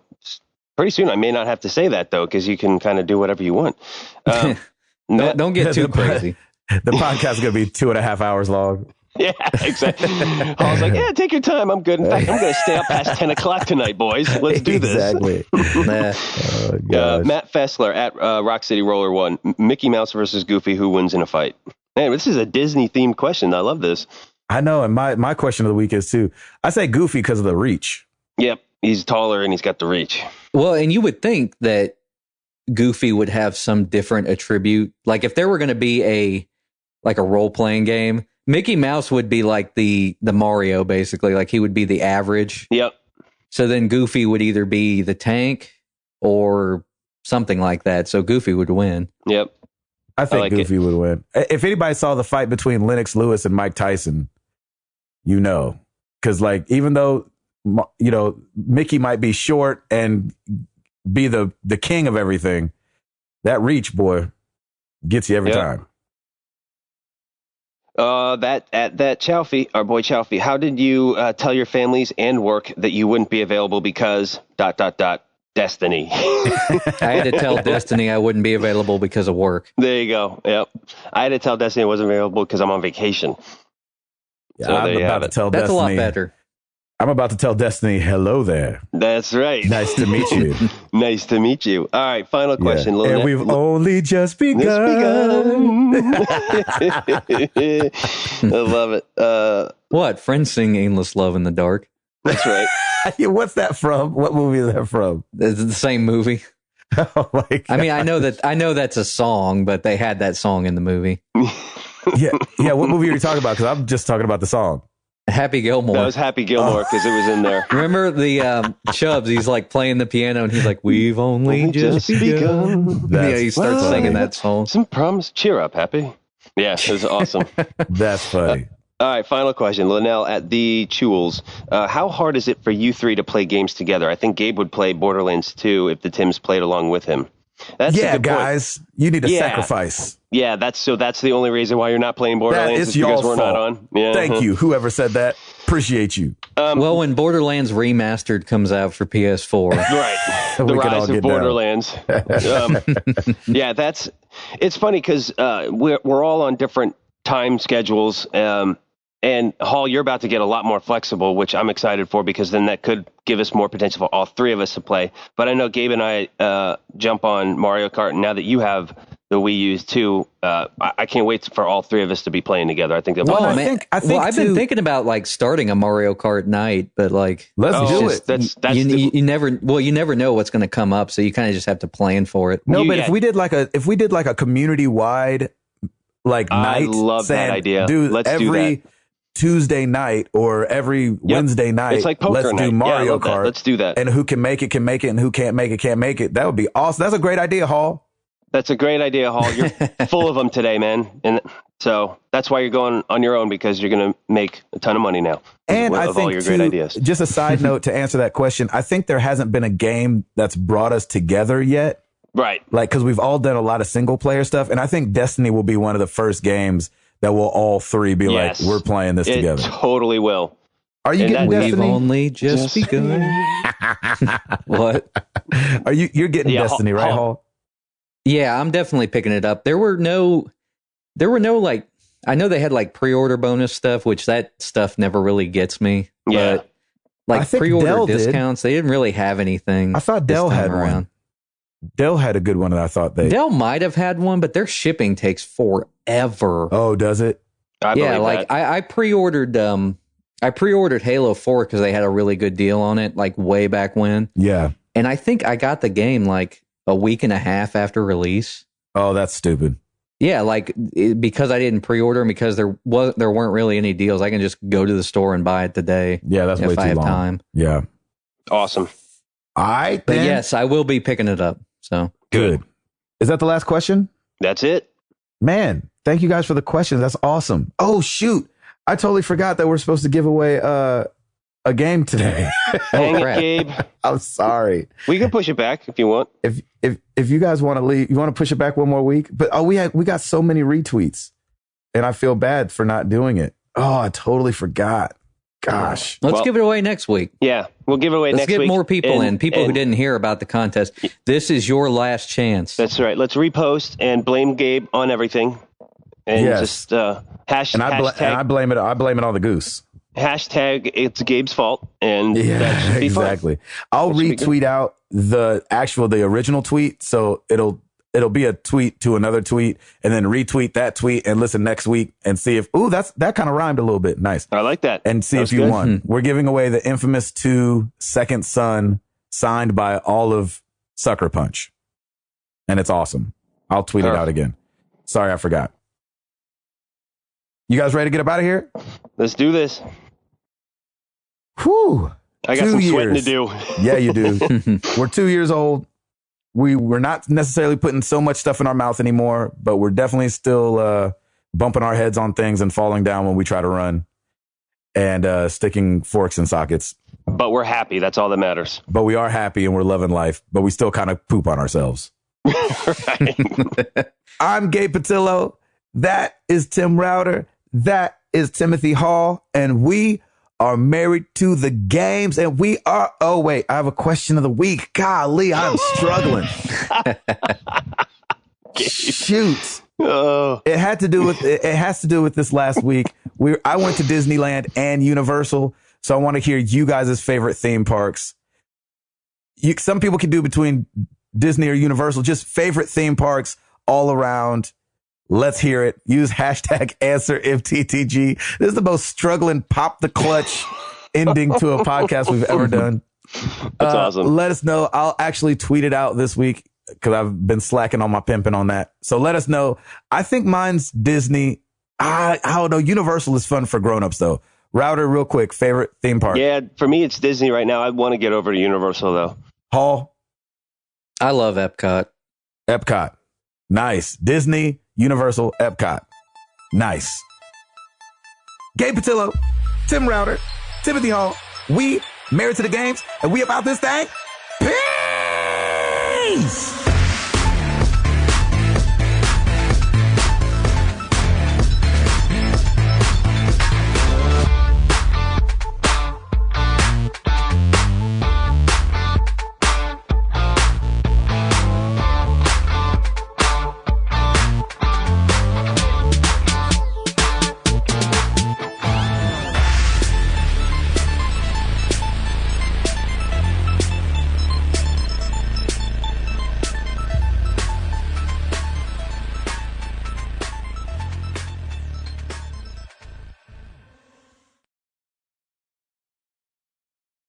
pretty soon. I may not have to say that, though, because you can kind of do whatever you want. Don't get too crazy. The podcast is going to be 2.5 hours long. Yeah, exactly. I was like, yeah, take your time. I'm good. In fact, I'm going to stay up past 10 o'clock tonight, boys. Let's do this. Exactly. Matt Fessler at Rock City Roller 1. Mickey Mouse versus Goofy. Who wins in a fight? Man, this is a Disney-themed question. I love this. I know, and my question of the week is, too, I say Goofy because of the reach. Yep, he's taller and he's got the reach. Well, and you would think that Goofy would have some different attribute. Like, if there were going to be a role-playing game, Mickey Mouse would be like the Mario, basically. Like, he would be the average. Yep. So then Goofy would either be the tank or something like that. So Goofy would win. Yep. I think Goofy would win. If anybody saw the fight between Lennox Lewis and Mike Tyson, because like even though Mickey might be short and be the king of everything, that reach, boy, gets you every time. That Chalfie, our boy Chalfie, how did you tell your families and work that you wouldn't be available because ... Destiny. I had to tell Destiny I wouldn't be available because of work. There you go. Yep. I had to tell Destiny I wasn't available because I'm on vacation. Yeah, so I'm about to tell That's Destiny. A lot better. I'm about to tell Destiny, hello there. That's right. Nice to meet you. Nice to meet you. All right, final question. Yeah. And we've only just begun. I love it. What? Friends sing Endless Love in the Dark. That's right. What's that from? What movie is that from? It's the same movie. Oh my God. I mean, I know that's a song, but they had that song in the movie. Yeah. What movie are you talking about? Because I'm just talking about the song. Happy Gilmore. That was Happy Gilmore because it was in there. Remember the Chubbs? He's like playing the piano and he's like, "We've only just begun." Yeah, he starts singing that song. Some promise. Cheer up, Happy. Yeah, it was awesome. That's funny. All right, final question. Linnell at the Chewels. How hard is it for you three to play games together? I think Gabe would play Borderlands 2 if the Tims played along with him. That's a good guys, point. You need to sacrifice. Yeah, that's the only reason why you're not playing Borderlands. That is because we're not on. Yeah. Thank you, whoever said that. Appreciate you. Well, when Borderlands Remastered comes out for PS4, right? The Rise of Borderlands. Yeah, it's funny because we're all on different time schedules. And Hall, you're about to get a lot more flexible, which I'm excited for because then that could give us more potential for all three of us to play. But I know Gabe and I jump on Mario Kart, and now that you have the Wii U's too, I can't wait for all three of us to be playing together. I think that'll be fun. I've been thinking about like starting a Mario Kart night, but like let's do it. You never know what's going to come up, so you kind of just have to plan for it. No, but if we did like a community wide night, I love that idea. Dude, let's do that. Tuesday night or every Wednesday night, it's like poker let's night. do Mario Kart. That. Let's do that. And who can make it, and who can't make it, can't make it. That would be awesome. That's a great idea, Hall. That's a great idea, Hall. You're full of them today, man. And so that's why you're going on your own, because you're going to make a ton of money now. And I think, all your great ideas. Just a side note to answer that question, I think there hasn't been a game that's brought us together yet. Right. Like, because we've all done a lot of single player stuff. And I think Destiny will be one of the first games that will all three be like, we're playing this together. It totally will. Are you getting Destiny? We've only just begun. What? You're getting Destiny, right, Hall? Yeah, I'm definitely picking it up. There were no like, I know they had like pre-order bonus stuff, which that stuff never really gets me. Yeah. But like pre-order discounts, they didn't really have anything. I thought Dell had one. Dell had a good one, and I thought Dell might have had one, but their shipping takes forever. Oh, does it? I pre-ordered Halo 4 because they had a really good deal on it, like way back when. Yeah. And I think I got the game like a week and a half after release. Oh, that's stupid. Yeah, like because I didn't pre-order and because there weren't really any deals, I can just go to the store and buy it today. Yeah, that's way too long. If I have time. Yeah. Awesome. All right, but yes, I will be picking it up. So good. Is that the last question? That's it. Man, thank you guys for the questions. That's awesome. Oh shoot, I totally forgot that we're supposed to give away a game today. Dang it, Gabe. I'm sorry. We can push it back if you want. If you guys want to leave, you want to push it back one more week. But we got so many retweets, and I feel bad for not doing it. Oh, I totally forgot. Gosh. Let's give it away next week. Yeah, we'll give it away next week. Let's get more people in. People who didn't hear about the contest. This is your last chance. That's right. Let's repost and blame Gabe on everything. And just hashtag. And I blame it on the goose. Hashtag it's Gabe's fault. And that should be exactly. fun. I'll retweet out the original tweet. So it'll be a tweet to another tweet, and then retweet that tweet and listen next week and see if, that kind of rhymed a little bit. Nice. I like that. And see if you won. We're giving away the infamous 2 Second Son signed by all of Sucker Punch. And it's awesome. I'll tweet it out again. Sorry, I forgot. You guys ready to get up out of here? Let's do this. Whew. I got some sweating to do. Yeah, you do. We're 2 years old. We're not necessarily putting so much stuff in our mouth anymore, but we're definitely still bumping our heads on things and falling down when we try to run and sticking forks in sockets. But we're happy. That's all that matters. But we are happy and we're loving life, but we still kind of poop on ourselves. I'm Gabe Patillo. That is Tim Router. That is Timothy Hall. And we are married to the games, and we are. Oh wait, I have a question of the week. Golly, I'm struggling. Shoot. It has to do with this last week. I went to Disneyland and Universal, so I want to hear you guys' favorite theme parks. Some people can do between Disney or Universal, just favorite theme parks all around. Let's hear it. Use hashtag AnswerIfTTG. This is the most struggling pop the clutch ending to a podcast we've ever done. That's awesome. Let us know. I'll actually tweet it out this week because I've been slacking on my pimping on that. So let us know. I think mine's Disney. I don't know. Universal is fun for grownups though. Router, real quick, favorite theme park? Yeah, for me, it's Disney right now. I want to get over to Universal though. Hall? I love Epcot. Epcot. Nice. Disney, Universal, Epcot. Nice. Gabe Patillo, Tim Router, Timothy Hall. We married to the games, and we about this thing. Peace!